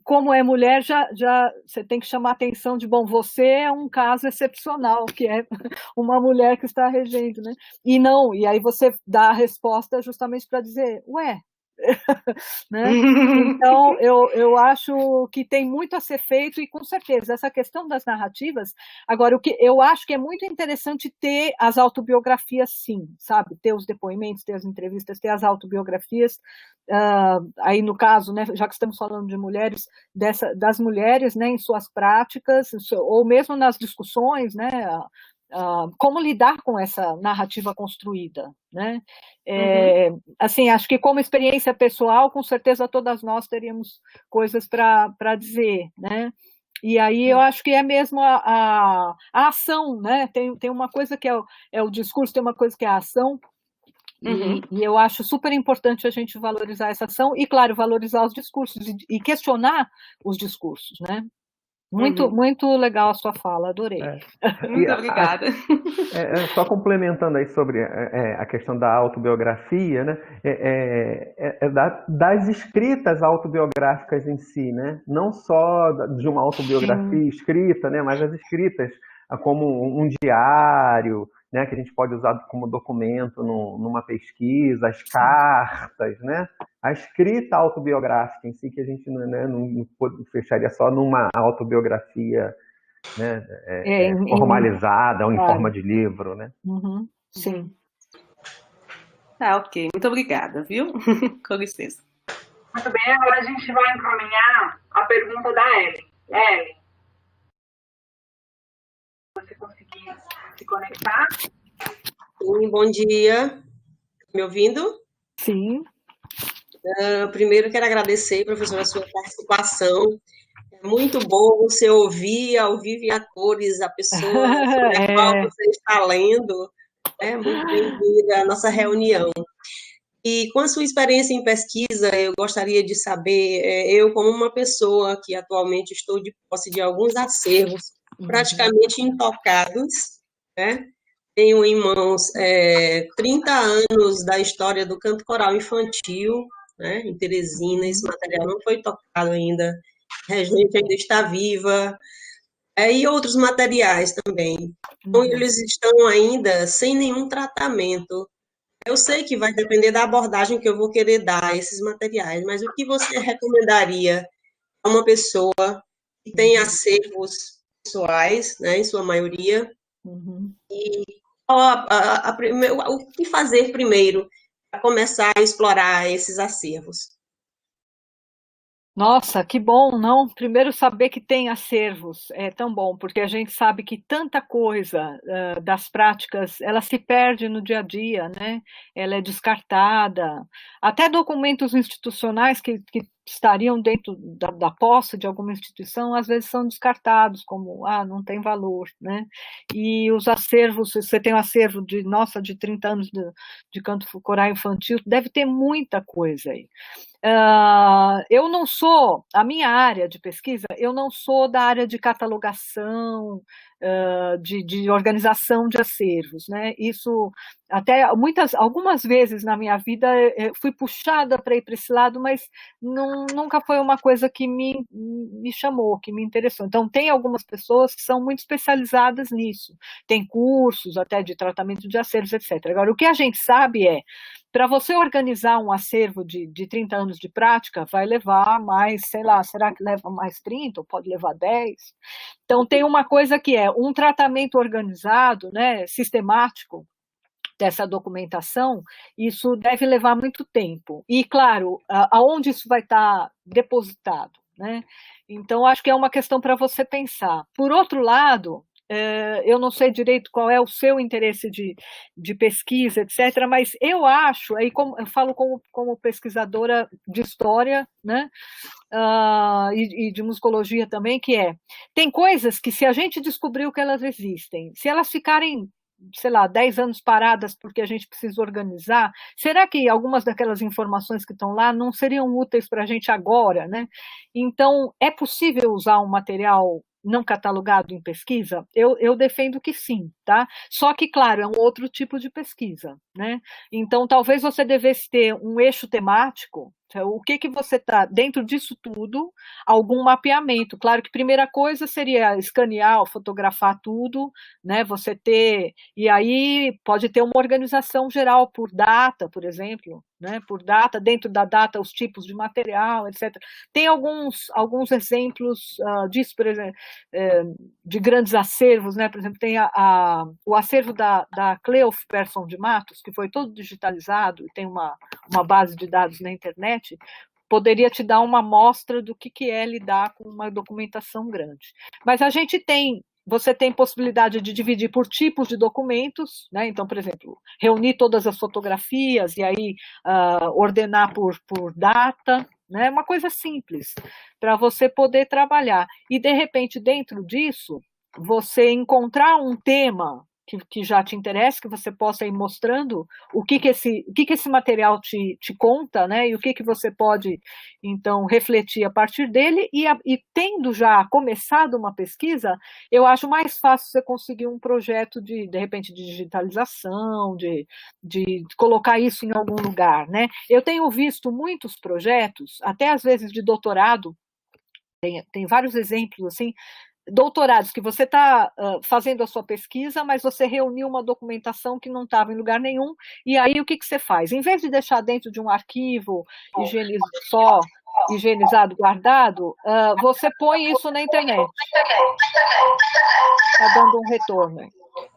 como é mulher, já você tem que chamar a atenção de, você é um caso excepcional, que é uma mulher que está regendo, né? E aí você dá a resposta justamente para dizer, né? Então, eu acho que tem muito a ser feito, e com certeza, essa questão das narrativas, agora, o que eu acho que é muito interessante ter as autobiografias, sim, sabe? Ter os depoimentos, ter as entrevistas, ter as autobiografias, aí no caso, né, já que estamos falando de mulheres, das mulheres, né, em suas práticas, ou mesmo nas discussões, né, como lidar com essa narrativa construída, né? Assim, acho que como experiência pessoal, com certeza todas nós teríamos coisas para dizer, né? E aí eu acho que é mesmo a ação, né? Tem uma coisa que é o discurso, tem uma coisa que é a ação, e eu acho super importante a gente valorizar essa ação e, claro, valorizar os discursos e questionar os discursos, né? Muito legal a sua fala, adorei. Muito obrigada. Só complementando aí sobre a questão da autobiografia, né? Das escritas autobiográficas em si, né? Não só de uma autobiografia escrita, né? Mas as escritas como um diário, né? Que a gente pode usar como documento numa pesquisa, as cartas, né? A escrita autobiográfica em si, que a gente não fecharia só numa autobiografia, né, formalizada ou em forma de livro, né? Sim. Ok, muito obrigada, viu? Com licença. Muito bem, agora a gente vai encaminhar a pergunta da Ellen. Ellen, você conseguir se conectar? Sim, bom dia. Me ouvindo? Sim. Primeiro, quero agradecer, professora, a sua participação. É muito bom você ouvir ao vivo e a cores a pessoa sobre a qual você está lendo. É muito bem-vinda à nossa reunião. E com a sua experiência em pesquisa, eu gostaria de saber, eu como uma pessoa que atualmente estou de posse de alguns acervos praticamente intocados, né? Tenho em mãos 30 anos da história do canto coral infantil, né, em Teresina. Esse material não foi tocado ainda, a regente ainda está viva, e outros materiais também. Então, eles estão ainda sem nenhum tratamento. Eu sei que vai depender da abordagem que eu vou querer dar a esses materiais, mas o que você recomendaria a uma pessoa que tem acervos pessoais, né, em sua maioria, e o que fazer primeiro para começar a explorar esses acervos? Nossa, que bom, não? Primeiro saber que tem acervos é tão bom, porque a gente sabe que tanta coisa das práticas, ela se perde no dia a dia, né? Ela é descartada. Até documentos institucionais que estariam dentro da posse de alguma instituição, às vezes são descartados, como, não tem valor, né? E os acervos, você tem um acervo de 30 anos de canto coral infantil, deve ter muita coisa aí. Eu não sou, a minha área de pesquisa, eu não sou da área de catalogação, de organização de acervos, né? Isso, até algumas vezes na minha vida, fui puxada para ir para esse lado, mas nunca foi uma coisa que me chamou, que me interessou. Então, tem algumas pessoas que são muito especializadas nisso, tem cursos até de tratamento de acervos, etc. Agora, o que a gente sabe para você organizar um acervo de 30 anos de prática, vai levar mais, sei lá, será que leva mais 30 ou pode levar 10? Então, tem uma coisa que é um tratamento organizado, né, sistemático dessa documentação, isso deve levar muito tempo. E, claro, aonde isso vai estar depositado, né? Então, acho que é uma questão para você pensar. Por outro lado, eu não sei direito qual é o seu interesse de pesquisa, etc., mas eu acho, aí eu falo como pesquisadora de história, né, e de musicologia também, tem coisas que, se a gente descobriu que elas existem, se elas ficarem, sei lá, 10 anos paradas porque a gente precisa organizar, será que algumas daquelas informações que estão lá não seriam úteis para a gente agora, né? Então, é possível usar um material não catalogado em pesquisa? Eu defendo que sim, tá? Só que, claro, é um outro tipo de pesquisa, né? Então, talvez você devesse ter um eixo temático. O que você está, dentro disso tudo, algum mapeamento. Claro que a primeira coisa seria escanear ou fotografar tudo, né? Você ter, e aí pode ter uma organização geral por data, por exemplo, né? Por data, dentro da data, os tipos de material, etc. Tem alguns exemplos disso, por exemplo, de grandes acervos, né? Por exemplo, tem o acervo da Cleof Persson de Matos, que foi todo digitalizado e tem uma base de dados na internet, poderia te dar uma amostra do que é lidar com uma documentação grande. Mas você tem possibilidade de dividir por tipos de documentos, né? Então, por exemplo, reunir todas as fotografias e aí ordenar por data, né? Uma coisa simples, para você poder trabalhar. E, de repente, dentro disso, você encontrar um tema que já te interessa, que você possa ir mostrando o que esse material te conta, né? E o que você pode, então, refletir a partir dele, e tendo já começado uma pesquisa, eu acho mais fácil você conseguir um projeto de repente, de digitalização, de colocar isso em algum lugar, né? Eu tenho visto muitos projetos, até às vezes de doutorado, tem vários exemplos, assim, doutorados que você está fazendo a sua pesquisa, mas você reuniu uma documentação que não estava em lugar nenhum, e aí o que você faz? Em vez de deixar dentro de um arquivo higienizado, guardado, você põe isso na internet. Está dando um retorno.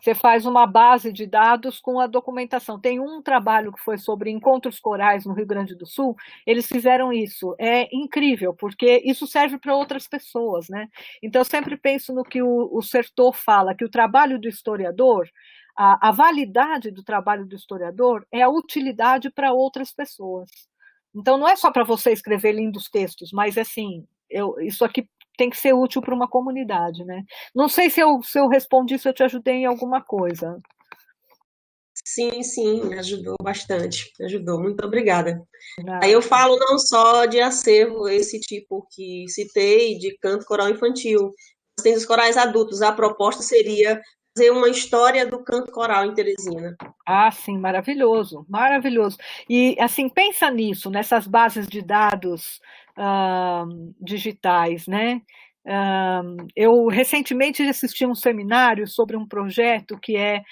Você faz uma base de dados com a documentação. Tem um trabalho que foi sobre encontros corais no Rio Grande do Sul, eles fizeram isso. É incrível, porque isso serve para outras pessoas, né? Então, eu sempre penso no que o Sertor fala, que o trabalho do historiador, a validade do trabalho do historiador é a utilidade para outras pessoas. Então, não é só para você escrever lindos textos, mas, assim, isso aqui tem que ser útil para uma comunidade, né? Não sei se eu respondi, se eu te ajudei em alguma coisa. Sim, me ajudou bastante, me ajudou, muito obrigada. Aí eu falo não só de acervo, esse tipo que citei, de canto coral infantil, tem os corais adultos, a proposta seria fazer uma história do canto coral em Teresina. Sim, maravilhoso, maravilhoso. E, assim, pensa nisso, nessas bases de dados digitais, né? Eu recentemente assisti um seminário sobre um projeto que é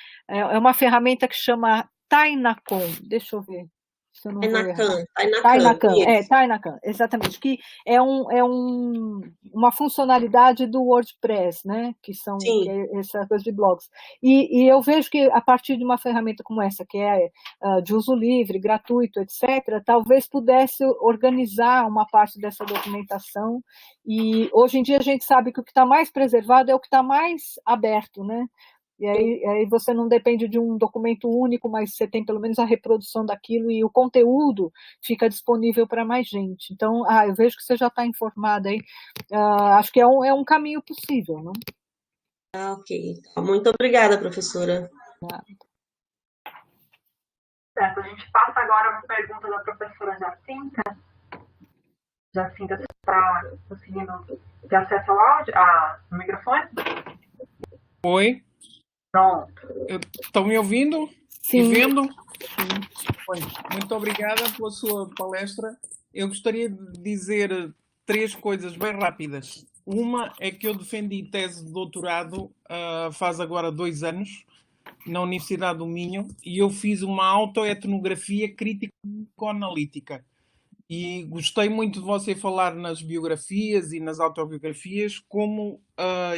uma ferramenta que chama Tainacon. Deixa eu ver. Tainacan, exatamente, que é uma funcionalidade do WordPress, né, que é essa coisa de blogs. E eu vejo que a partir de uma ferramenta como essa, que é de uso livre, gratuito, etc., talvez pudesse organizar uma parte dessa documentação, e hoje em dia a gente sabe que o que está mais preservado é o que está mais aberto, né? E aí você não depende de um documento único, mas você tem pelo menos a reprodução daquilo e o conteúdo fica disponível para mais gente. Então, eu vejo que você já está informada aí. Acho que é um caminho possível, não? Ok. Muito obrigada, professora. Certo, a gente passa agora a pergunta da professora Jacinta. Jacinta, você está conseguindo ter acesso ao áudio, no microfone? Oi? Pronto. Estão me ouvindo? Sim. Me vendo? Bem, muito obrigada pela sua palestra. Eu gostaria de dizer 3 coisas bem rápidas. Uma é que eu defendi tese de doutorado faz agora 2 anos, na Universidade do Minho, e eu fiz uma autoetnografia crítico-analítica. E gostei muito de você falar nas biografias e nas autobiografias,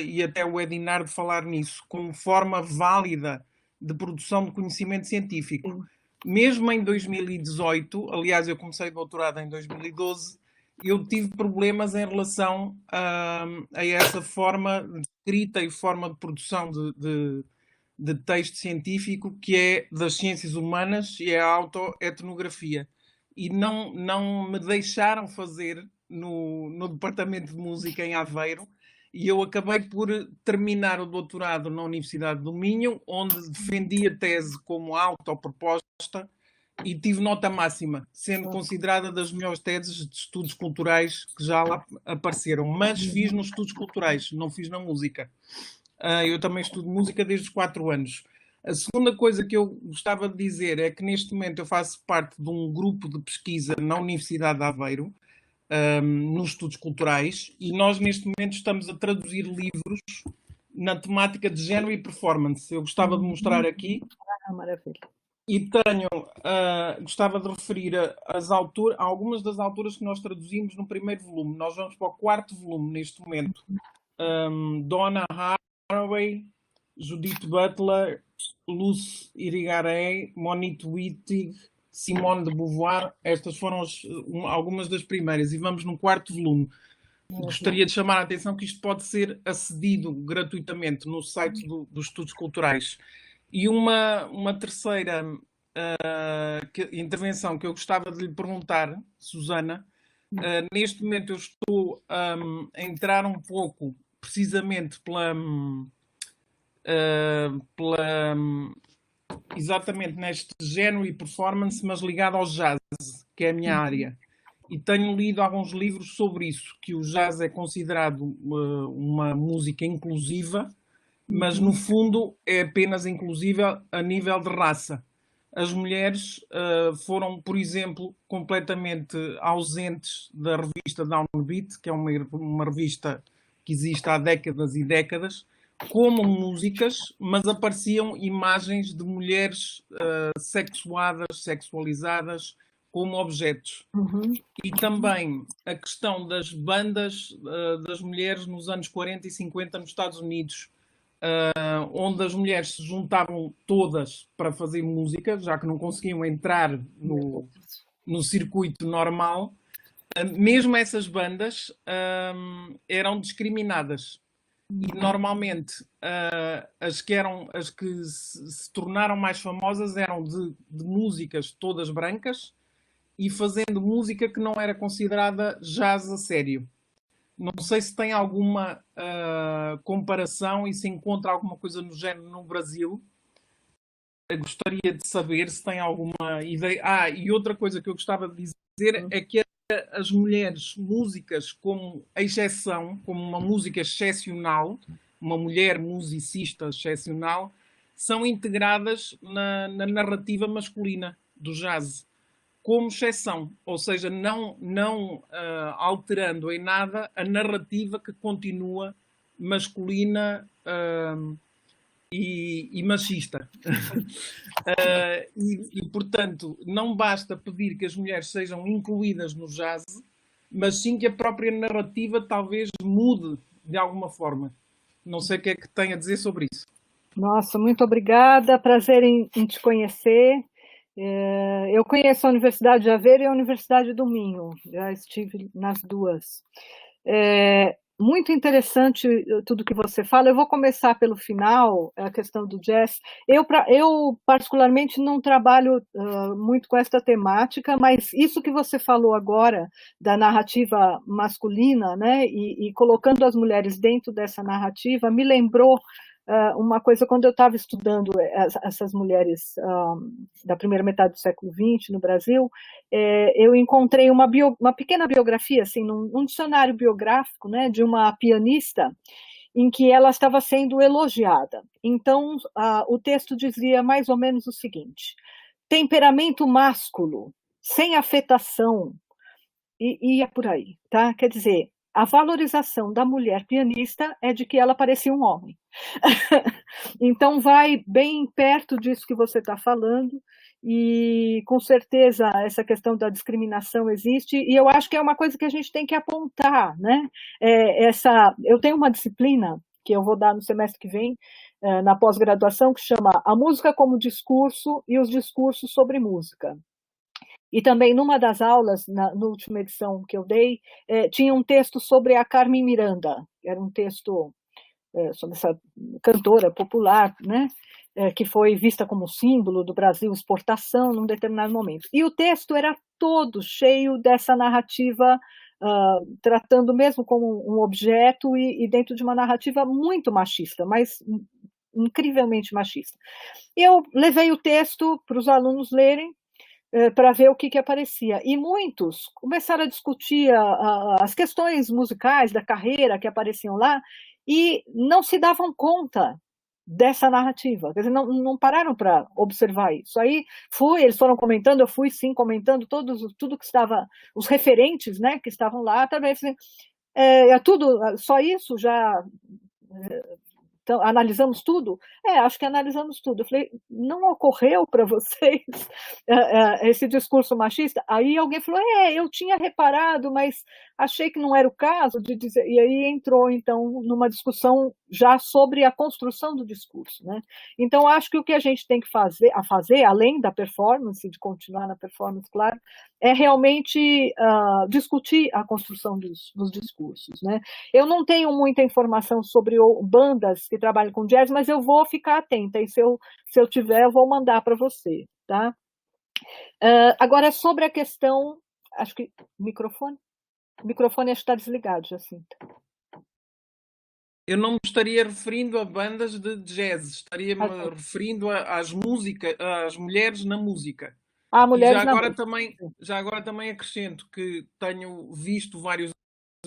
e até o Edinar de falar nisso, como forma válida de produção de conhecimento científico. Mesmo em 2018, aliás, eu comecei doutorado em 2012, eu tive problemas em relação a essa forma de escrita e forma de produção de texto científico, que é das ciências humanas e é a autoetnografia. E não me deixaram fazer no Departamento de Música em Aveiro, e eu acabei por terminar o doutorado na Universidade do Minho, onde defendi a tese como autoproposta e tive nota máxima, sendo considerada das melhores teses de estudos culturais que já lá apareceram. Mas fiz nos estudos culturais, não fiz na música. Eu também estudo música desde os 4 anos. A segunda coisa que eu gostava de dizer é que neste momento eu faço parte de um grupo de pesquisa na Universidade de Aveiro, nos estudos culturais, e nós neste momento estamos a traduzir livros na temática de género e performance. Eu gostava de mostrar aqui. Maravilha. E gostava de referir algumas das autoras que nós traduzimos no primeiro volume. Nós vamos para o 4º volume neste momento. Donna Haraway, Judith Butler, Luce Irigaray, Monique Wittig, Simone de Beauvoir. Estas foram algumas das primeiras, e vamos no 4º volume. Gostaria de chamar a atenção que isto pode ser acedido gratuitamente no site dos estudos culturais. E uma terceira intervenção que eu gostava de lhe perguntar, Susana. Neste momento eu estou a entrar um pouco precisamente exatamente neste género e performance, mas ligado ao jazz, que é a minha área. E tenho lido alguns livros sobre isso, que o jazz é considerado uma música inclusiva, mas no fundo é apenas inclusiva a nível de raça. As mulheres foram, por exemplo, completamente ausentes da revista Downbeat, que é uma revista que existe há décadas e décadas, como músicas, mas apareciam imagens de mulheres sexuadas, sexualizadas, como objetos. E também a questão das bandas das mulheres nos anos 40 e 50 nos Estados Unidos, onde as mulheres se juntavam todas para fazer música, já que não conseguiam entrar no circuito normal. Mesmo essas bandas eram discriminadas. E normalmente as que se tornaram mais famosas eram de músicas todas brancas e fazendo música que não era considerada jazz a sério. Não sei se tem alguma comparação e se encontra alguma coisa no género no Brasil. Eu gostaria de saber se tem alguma ideia. E outra coisa que eu gostava de dizer é que as mulheres músicas como exceção, como uma música excepcional, uma mulher musicista excepcional, são integradas na narrativa masculina do jazz, como exceção, ou seja, não alterando em nada a narrativa que continua masculina e machista. Portanto, não basta pedir que as mulheres sejam incluídas no jazz, mas sim que a própria narrativa talvez mude de alguma forma. Não sei o que é que tem a dizer sobre isso. Nossa, muito obrigada. Prazer em te conhecer. Eu conheço a Universidade de Aveiro e a Universidade do Minho. Já estive nas duas. Muito interessante tudo que você fala. Eu vou começar pelo final, a questão do jazz. Eu particularmente, não trabalho muito com essa temática, mas isso que você falou agora, da narrativa masculina, né, e colocando as mulheres dentro dessa narrativa, me lembrou uma coisa, quando eu estava estudando essas mulheres da primeira metade do século XX no Brasil, eu encontrei uma pequena biografia, assim, num dicionário biográfico, né, de uma pianista, em que ela estava sendo elogiada. Então, o texto dizia mais ou menos o seguinte: temperamento másculo, sem afetação, e ia por aí, tá? Quer dizer, a valorização da mulher pianista é de que ela parecia um homem. Então, vai bem perto disso que você está falando, e com certeza essa questão da discriminação existe, e eu acho que é uma coisa que a gente tem que apontar, né? Eu tenho uma disciplina que eu vou dar no semestre que vem, na pós-graduação, que chama A Música como Discurso e os Discursos sobre Música. E também, numa das aulas, na última edição que eu dei, tinha um texto sobre a Carmen Miranda, era um texto sobre essa cantora popular, né, que foi vista como símbolo do Brasil exportação num determinado momento. E o texto era todo cheio dessa narrativa, tratando mesmo como um objeto e dentro de uma narrativa muito machista, mas incrivelmente machista. Eu levei o texto para os alunos lerem, para ver o que aparecia. E muitos começaram a discutir as questões musicais da carreira que apareciam lá e não se davam conta dessa narrativa. Quer dizer, não pararam para observar isso. Aí eles foram comentando, eu fui sim comentando tudo que estava, os referentes, né, que estavam lá, através tudo, só isso já... Então, analisamos tudo? Acho que analisamos tudo. Eu falei, não ocorreu para vocês esse discurso machista? Aí alguém falou, eu tinha reparado, mas achei que não era o caso de dizer. E aí entrou, então, numa discussão já sobre a construção do discurso, né? Então, acho que o que a gente tem que fazer, além da performance, de continuar na performance, claro, é realmente discutir a construção dos discursos, né? Eu não tenho muita informação sobre bandas que trabalham com jazz, mas eu vou ficar atenta, e se eu tiver, eu vou mandar para você, tá? Agora, sobre a questão, acho que o microfone acho que está desligado, Jacinta. Eu não me estaria referindo a bandas de jazz, estaria-me referindo às mulheres na música. Mulheres já agora também acrescento que tenho visto vários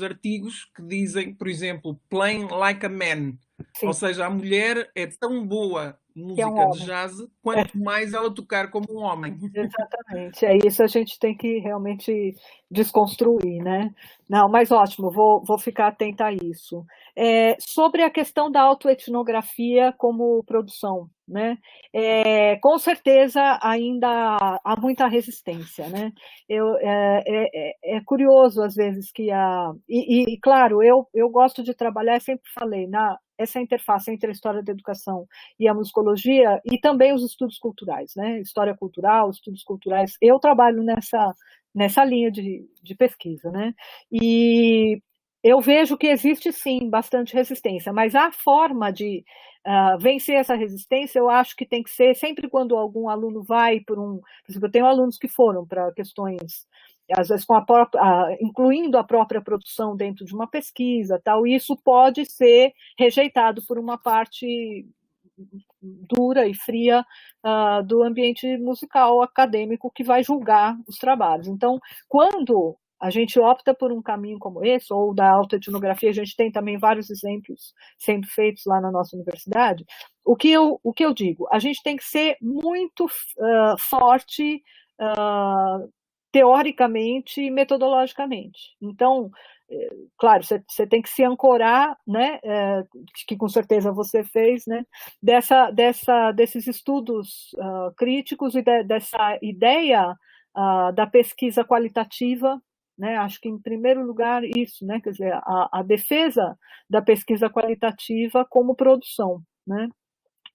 artigos que dizem, por exemplo, playing like a man. Sim. Ou seja, a mulher é tão boa música de jazz quanto mais ela tocar como um homem. Exatamente, isso a gente tem que realmente desconstruir, né? Não, mas ótimo, vou ficar atenta a isso. Sobre a questão da autoetnografia como produção, né? Com certeza ainda há muita resistência, né? É curioso às vezes que claro, eu gosto de trabalhar, sempre falei, essa interface entre a história da educação e a musicologia, e também os estudos culturais, né? História cultural, estudos culturais. Eu trabalho nessa linha de pesquisa, né? E eu vejo que existe, sim, bastante resistência, mas a forma de vencer essa resistência, eu acho que tem que ser, sempre quando algum aluno vai por exemplo, eu tenho alunos que foram para questões, às vezes incluindo a própria produção dentro de uma pesquisa, tal, e isso pode ser rejeitado por uma parte dura e fria do ambiente musical acadêmico que vai julgar os trabalhos. Então, quando a gente opta por um caminho como esse, ou da autoetnografia, a gente tem também vários exemplos sendo feitos lá na nossa universidade, o que eu digo? A gente tem que ser muito forte teoricamente e metodologicamente. Então, claro, você tem que se ancorar, né, que com certeza você fez, né, desses estudos críticos e dessa ideia da pesquisa qualitativa, né, acho que em primeiro lugar isso, né, quer dizer, a defesa da pesquisa qualitativa como produção, né.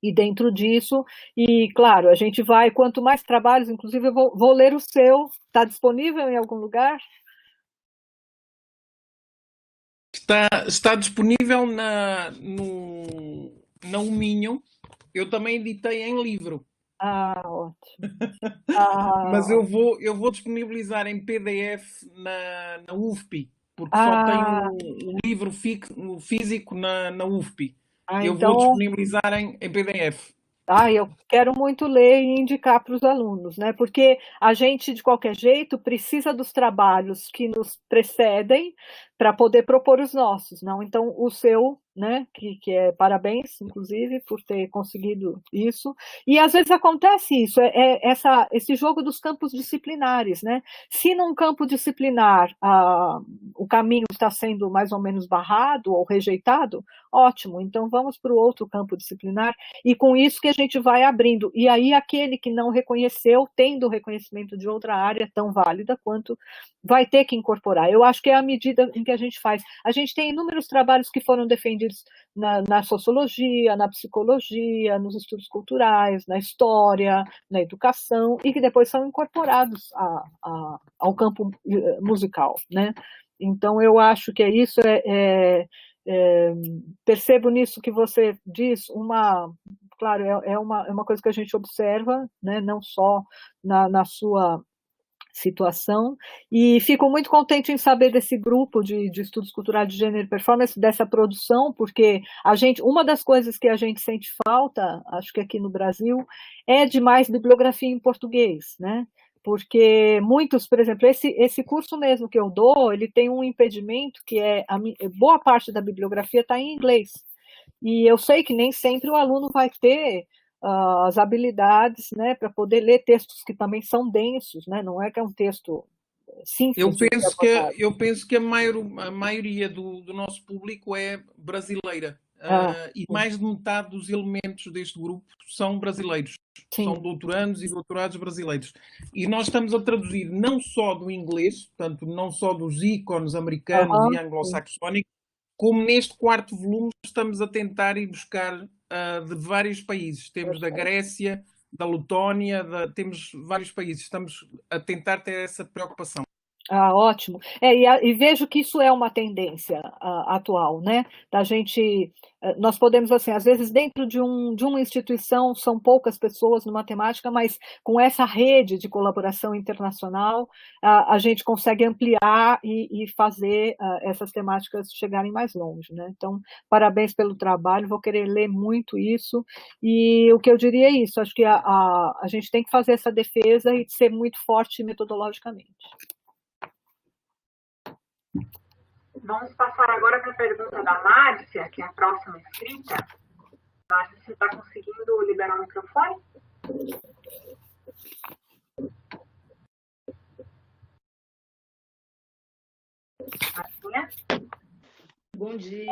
E dentro disso, e claro, a gente vai, quanto mais trabalhos, inclusive eu vou ler o seu, está disponível em algum lugar? Está disponível na Uminho, eu também editei em livro. Ótimo. Mas eu vou disponibilizar em PDF na UFPI, porque só tem o livro físico na UFPI. Eu então, vou disponibilizar em PDF. eu quero muito ler e indicar para os alunos, né? Porque a gente, de qualquer jeito, precisa dos trabalhos que nos precedem para poder propor os nossos, não? Então, o seu, né? Que é parabéns, inclusive, por ter conseguido isso. E às vezes acontece isso, esse jogo dos campos disciplinares, né? Se num campo disciplinar o caminho está sendo mais ou menos barrado ou rejeitado, ótimo. Então, vamos para o outro campo disciplinar. E com isso que a gente vai abrindo. E aí aquele que não reconheceu, tendo o reconhecimento de outra área tão válida quanto, vai ter que incorporar. Eu acho que é a medida em que a gente faz. A gente tem inúmeros trabalhos que foram defendidos na sociologia, na psicologia, nos estudos culturais, na história, na educação, e que depois são incorporados ao campo musical, né? Então, eu acho que é isso, percebo nisso que você diz, claro, é uma coisa que a gente observa, né, não só na sua situação, e fico muito contente em saber desse grupo de estudos culturais de gênero e performance, dessa produção, porque uma das coisas que a gente sente falta, acho que aqui no Brasil, é de mais bibliografia em português, né? Porque muitos, por exemplo, esse curso mesmo que eu dou, ele tem um impedimento que boa parte da bibliografia está em inglês. E eu sei que nem sempre o aluno vai ter as habilidades, né, para poder ler textos que também são densos, né? Não é que é um texto simples. Eu penso que a maioria do nosso público é brasileira. E mais de metade dos elementos deste grupo são brasileiros. Sim. São doutorandos e doutorados brasileiros. E nós estamos a traduzir não só do inglês, portanto, não só dos ícones americanos e anglo-saxónicos, como neste 4º volume estamos a tentar ir buscar de vários países. Temos da Grécia, da Letónia, temos vários países. Estamos a tentar ter essa preocupação. Ótimo. E vejo que isso é uma tendência atual, né? Nós podemos, assim, às vezes dentro de uma instituição são poucas pessoas no matemática, mas com essa rede de colaboração internacional, a gente consegue ampliar e fazer essas temáticas chegarem mais longe, né? Então, parabéns pelo trabalho, vou querer ler muito isso, e o que eu diria é isso, acho que a gente tem que fazer essa defesa e ser muito forte metodologicamente. Vamos passar agora para a pergunta da Márcia, que é a próxima inscrita. Márcia, você está conseguindo liberar o microfone? Márcia? Bom dia.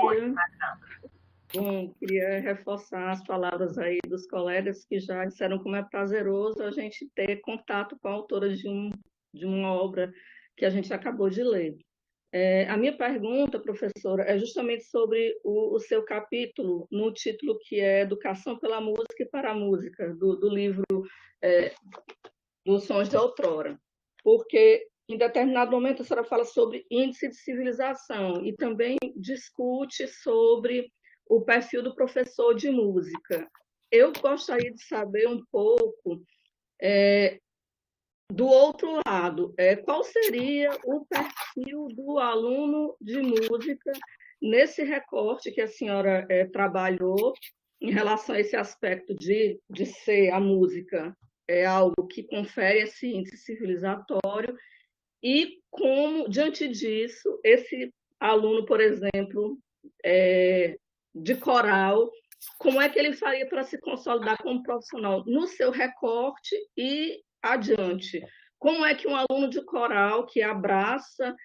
Bom, queria reforçar as palavras aí dos colegas que já disseram como é prazeroso a gente ter contato com a autora de uma obra que a gente acabou de ler. A minha pergunta, professora, é justamente sobre o seu capítulo, no título que é Educação pela Música e para a Música, do livro dos Sons da Outrora. Porque, em determinado momento, a senhora fala sobre índice de civilização e também discute sobre o perfil do professor de música. Eu gostaria de saber um pouco... do outro lado, qual seria o perfil do aluno de música nesse recorte que a senhora trabalhou em relação a esse aspecto de ser a música algo que confere esse índice civilizatório e como, diante disso, esse aluno, por exemplo, de coral, como é que ele faria para se consolidar como profissional no seu recorte e adiante? Como é que um aluno de coral que abraça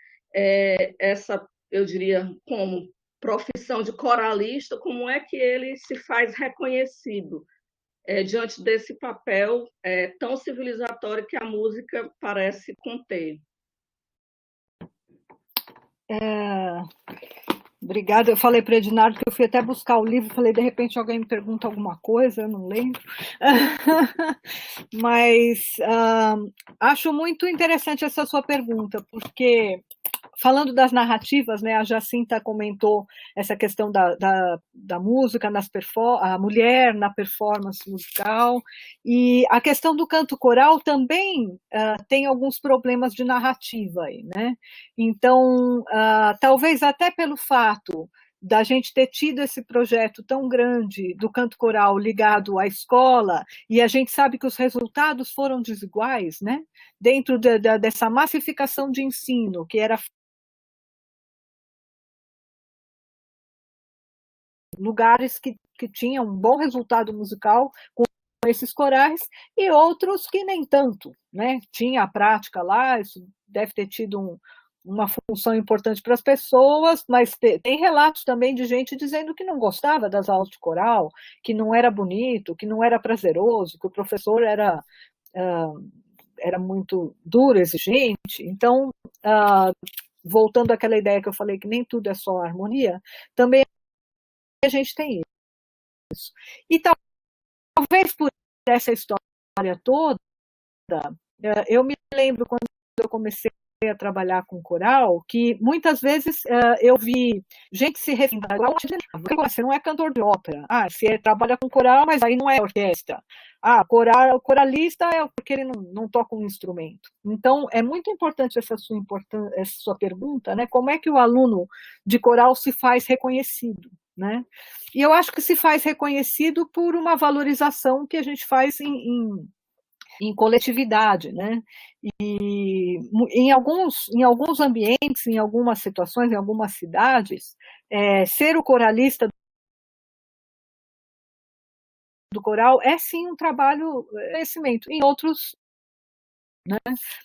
essa, eu diria, como profissão de coralista, como é que ele se faz reconhecido diante desse papel tão civilizatório que a música parece conter? Obrigada. Eu falei para o Ednardo que eu fui até buscar o livro, falei, de repente alguém me pergunta alguma coisa, eu não lembro. Mas acho muito interessante essa sua pergunta, porque falando das narrativas, né, a Jacinta comentou essa questão da música, a mulher na performance musical, e a questão do canto coral também tem alguns problemas de narrativa aí, né? Então, talvez até pelo fato da gente ter tido esse projeto tão grande do canto coral ligado à escola, e a gente sabe que os resultados foram desiguais, né? Dentro dessa massificação de ensino, que era lugares que tinham um bom resultado musical com esses corais, e outros que nem tanto, né? Tinha a prática lá, isso deve ter tido uma função importante para as pessoas, mas tem relatos também de gente dizendo que não gostava das aulas de coral, que não era bonito, que não era prazeroso, que o professor era muito duro, exigente. Então, voltando àquela ideia que eu falei que nem tudo é só harmonia, também a gente tem isso. E talvez por essa história toda, eu me lembro quando eu comecei a trabalhar com coral, que muitas vezes eu vi gente se referindo a coral, você não é cantor de ópera, você trabalha com coral, mas aí não é orquestra. Coralista é porque ele não toca um instrumento. Então, é muito importante essa sua pergunta, né? Como é que o aluno de coral se faz reconhecido, né? E eu acho que se faz reconhecido por uma valorização que a gente faz em coletividade, né? E em alguns ambientes, em algumas situações, em algumas cidades, ser o coralista do coral é sim um trabalho, conhecimento, em outros, né?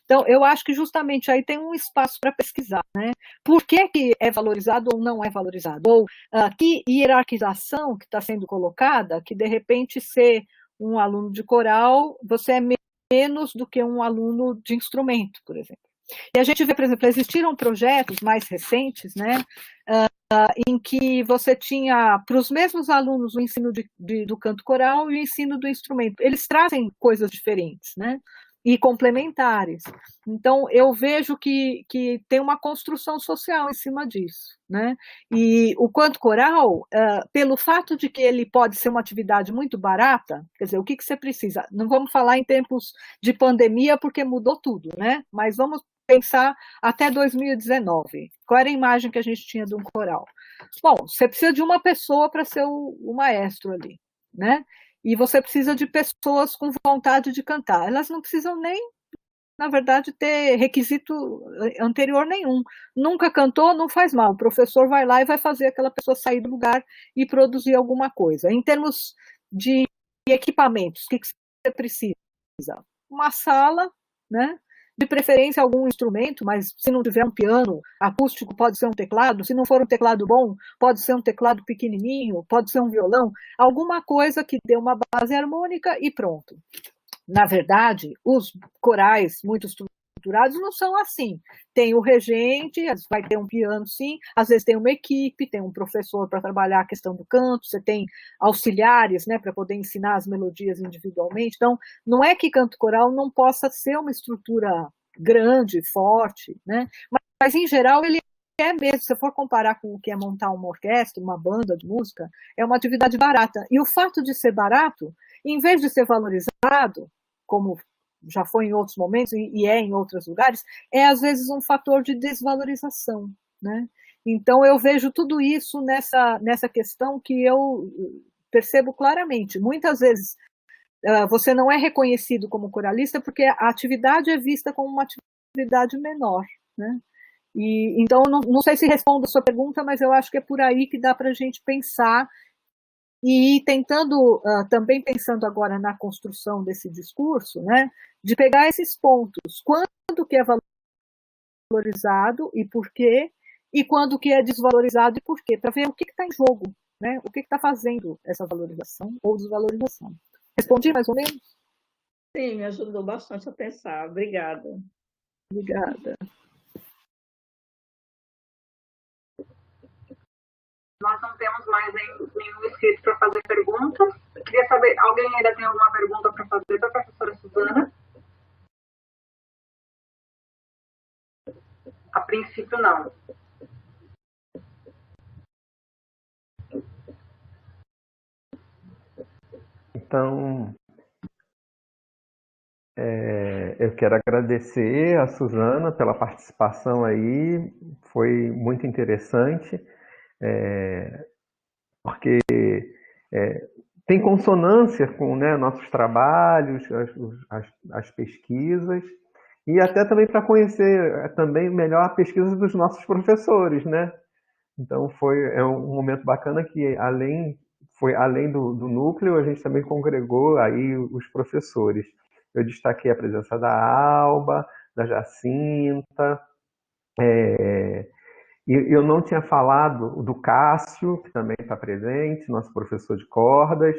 Então, eu acho que justamente aí tem um espaço para pesquisar, né? Por que é valorizado ou não é valorizado? Ou que hierarquização que está sendo colocada, que de repente ser um aluno de coral, você é menos do que um aluno de instrumento, por exemplo. E a gente vê, por exemplo, existiram projetos mais recentes, né, em que você tinha, para os mesmos alunos, o ensino do canto coral e o ensino do instrumento. Eles trazem coisas diferentes, né, e complementares. Então, eu vejo que tem uma construção social em cima disso, né? E o canto coral, pelo fato de que ele pode ser uma atividade muito barata, quer dizer, o que você precisa? Não vamos falar em tempos de pandemia, porque mudou tudo, né? Mas vamos pensar até 2019. Qual era a imagem que a gente tinha de um coral? Bom, você precisa de uma pessoa para ser o maestro ali, né? E você precisa de pessoas com vontade de cantar. Elas não precisam nem, na verdade, ter requisito anterior nenhum. Nunca cantou, não faz mal. O professor vai lá e vai fazer aquela pessoa sair do lugar e produzir alguma coisa. Em termos de equipamentos, o que você precisa? Uma sala, né? De preferência algum instrumento, mas se não tiver um piano acústico, pode ser um teclado. Se não for um teclado bom, pode ser um teclado pequenininho, pode ser um violão, alguma coisa que dê uma base harmônica e pronto. Na verdade, os corais muito estruturados não são assim. Tem o regente, vai ter um piano, sim, às vezes tem uma equipe, tem um professor para trabalhar a questão do canto, você tem auxiliares, né, para poder ensinar as melodias individualmente. Então, não é que canto coral não possa ser uma estrutura grande, forte, né, mas em geral ele é mesmo, se você for comparar com o que é montar uma orquestra, uma banda de música, é uma atividade barata. E o fato de ser barato, em vez de ser valorizado, como já foi em outros momentos e é em outros lugares, é às vezes um fator de desvalorização, né? Então eu vejo tudo isso nessa questão que eu percebo claramente. Muitas vezes você não é reconhecido como coralista porque a atividade é vista como uma atividade menor, né? E então não sei se respondo a sua pergunta, mas eu acho que é por aí que dá para a gente pensar. E tentando, também pensando agora na construção desse discurso, né, de pegar esses pontos, quando que é valorizado e por quê, e quando que é desvalorizado e por quê, para ver o que está em jogo, né, o que está fazendo essa valorização ou desvalorização. Respondi mais ou menos? Sim, me ajudou bastante a pensar. Obrigada. Obrigada. Nós não temos mais nenhum inscrito para fazer perguntas. Eu queria saber, alguém ainda tem alguma pergunta para fazer para a professora Suzana? A princípio, não. Então, eu quero agradecer a Suzana pela participação aí, foi muito interessante. porque tem consonância com, né, nossos trabalhos, as pesquisas, e até também para conhecer também melhor a pesquisa dos nossos professores, né? Então é um momento bacana que além do núcleo, a gente também congregou aí os professores. Eu destaquei a presença da Alba, da Jacinta, e eu não tinha falado do Cássio, que também está presente, nosso professor de cordas,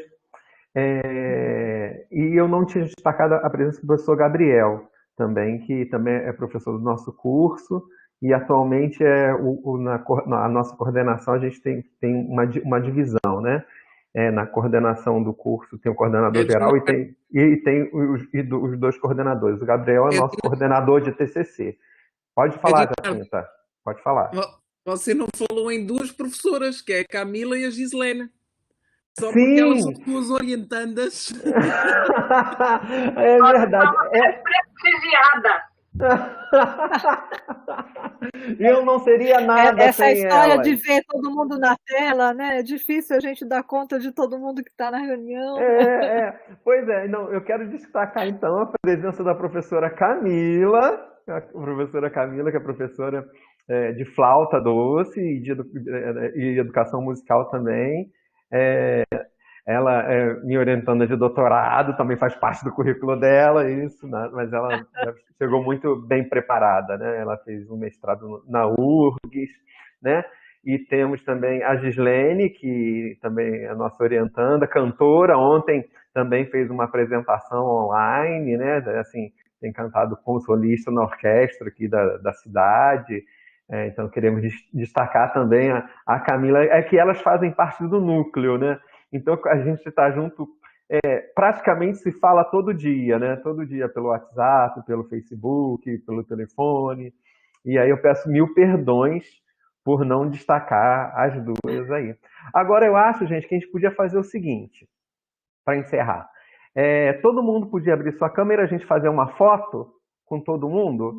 e eu não tinha destacado a presença do professor Gabriel, também, que também é professor do nosso curso, e atualmente na nossa coordenação a gente tem uma divisão, né? Na coordenação do curso tem o coordenador geral e tem os dois coordenadores. O Gabriel é nosso coordenador de TCC. Pode falar, Jacinta. Pode falar. Você não falou em duas professoras, que é a Camila e a Gislene. Só Sim. Porque elas são duas orientandas. É verdade. Eu não seria nada essa sem história elas. de ver todo mundo na tela, né? É difícil a gente dar conta de todo mundo que está na reunião. Pois é, não, eu quero destacar então a presença da professora Camila, que é professora de flauta doce e educação musical também. Ela é minha orientanda de doutorado, também faz parte do currículo dela, isso, né? Mas ela chegou muito bem preparada, né? Ela fez um mestrado na URGS, né? E temos também a Gislene, que também é nossa orientanda, cantora. Ontem também fez uma apresentação online, né? Assim, tem cantado como solista na orquestra aqui da cidade. Então queremos destacar também a Camila, que elas fazem parte do núcleo, né? Então a gente está junto, praticamente se fala todo dia, né? Todo dia pelo WhatsApp, pelo Facebook, pelo telefone. E aí eu peço 1000 perdões por não destacar as duas aí. Agora eu acho, gente, que a gente podia fazer o seguinte, para encerrar. Todo mundo podia abrir sua câmera, a gente fazer uma foto com todo mundo,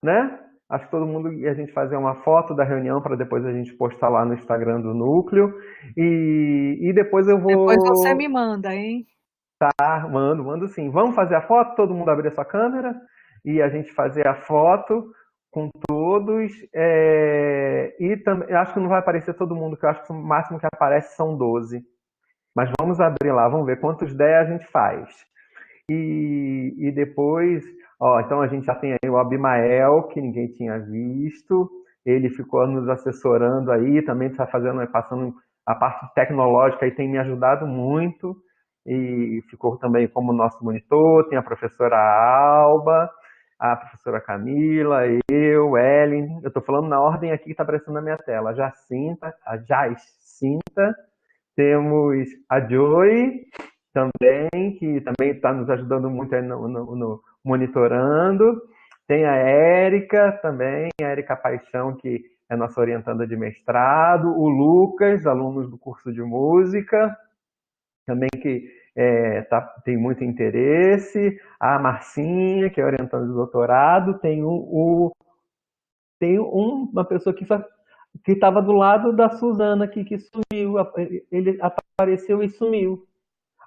né? Acho que todo mundo e a gente fazer uma foto da reunião para depois a gente postar lá no Instagram do núcleo. E depois eu vou... Depois você me manda, hein? Tá, mando sim. Vamos fazer a foto? Todo mundo abrir a sua câmera e a gente fazer a foto com todos. E também, acho que não vai aparecer todo mundo, que eu acho que o máximo que aparece são 12. Mas vamos abrir lá, vamos ver quantos 10 a gente faz. E depois, então a gente já tem aí o Abimael, que ninguém tinha visto. Ele ficou nos assessorando aí, também está passando a parte tecnológica e tem me ajudado muito. E ficou também como nosso monitor. Tem a professora Alba, a professora Camila, eu, Ellen. Eu estou falando na ordem aqui que está aparecendo na minha tela. A Jacinta, temos a Joy também, que também está nos ajudando muito aí no monitorando. Tem a Érica também, a Érica Paixão, que é nossa orientanda de mestrado. O Lucas, aluno do curso de música, também que tem muito interesse. A Marcinha, que é orientanda de doutorado. Tem uma pessoa que estava do lado da Suzana aqui, que sumiu. Ele apareceu e sumiu.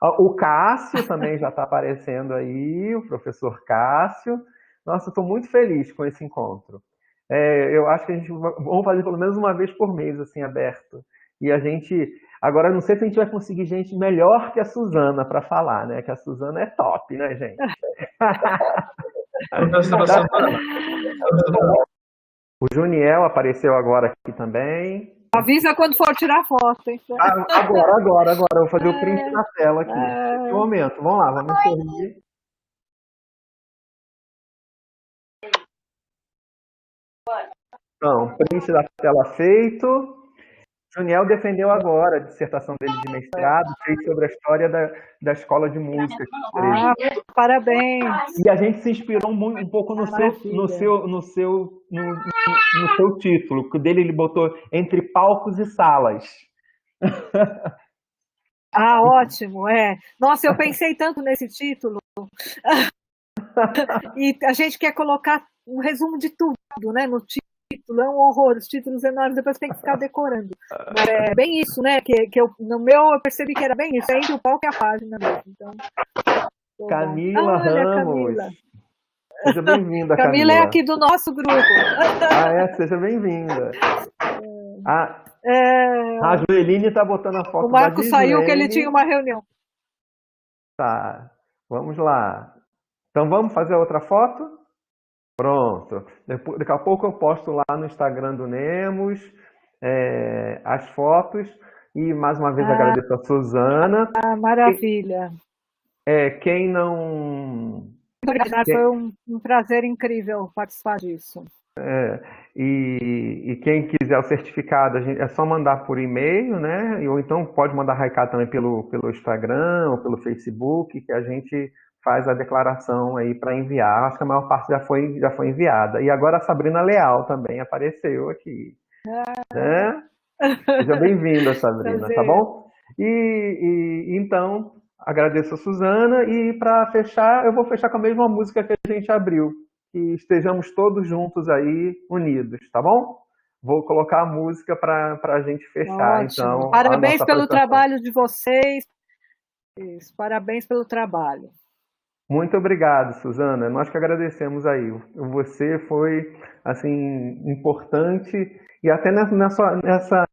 O Cássio também já está aparecendo aí, o professor Cássio. Nossa, estou muito feliz com esse encontro. Eu acho que a gente vamos fazer pelo menos uma vez por mês, assim, aberto. E a gente... Agora, não sei se a gente vai conseguir gente melhor que a Suzana para falar, né? Que a Suzana é top, né, gente? O Juniel apareceu agora aqui também. Avisa quando for tirar foto, hein? Agora. Eu vou fazer o print na tela aqui. Um momento, vamos lá, vamos sorrir. Então, print da tela feito. Juniel defendeu agora a dissertação dele de mestrado, fez sobre a história da escola de música. Parabéns! E a gente se inspirou um pouco no seu título, que dele ele botou Entre Palcos e Salas. Ótimo, Nossa, eu pensei tanto nesse título. E a gente quer colocar um resumo de tudo, né, no título. título, é um horror, os títulos enormes, depois tem que ficar decorando. Mas é bem isso, né? Que no meu eu percebi que era bem isso, é entre o palco e a página mesmo. Então, Camila olha, Ramos. Camila. Seja bem-vinda, Camila. Camila é aqui do nosso grupo. Seja bem-vinda. A Joeline está botando a foto o Marco da saiu que ele tinha uma reunião. Tá, vamos lá. Então vamos fazer outra foto? Pronto. Daqui a pouco eu posto lá no Instagram do Nemos as fotos. E mais uma vez agradeço a Suzana. Maravilha. Quem não... Foi um prazer incrível participar disso. E quem quiser o certificado, é só mandar por e-mail, né? Ou então pode mandar recado também pelo Instagram ou pelo Facebook, que a gente faz a declaração aí para enviar. Acho que a maior parte já foi enviada. E agora a Sabrina Leal também apareceu aqui. Né? Seja bem-vinda, Sabrina, prazer. Tá bom? Então, agradeço a Suzana e para fechar, eu vou fechar com a mesma música que a gente abriu. Que estejamos todos juntos aí, unidos, tá bom? Vou colocar a música para a gente fechar, Ótimo. então. Parabéns pelo trabalho de vocês. Isso, parabéns pelo trabalho. Muito obrigado, Suzana. Nós que agradecemos aí. Você foi, assim, importante e até nessa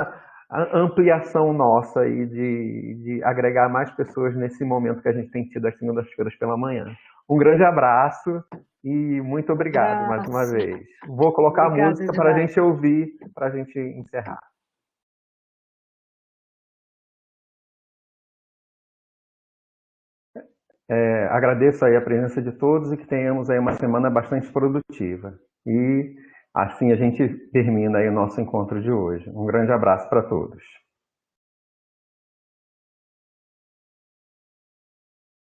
ampliação nossa aí de agregar mais pessoas nesse momento que a gente tem tido às segundas-feiras pela manhã. Um grande abraço e muito obrigado mais uma vez. Vou colocar a música para a gente ouvir, para a gente encerrar. Agradeço aí a presença de todos e que tenhamos aí uma semana bastante produtiva. E assim a gente termina aí o nosso encontro de hoje. Um grande abraço para todos.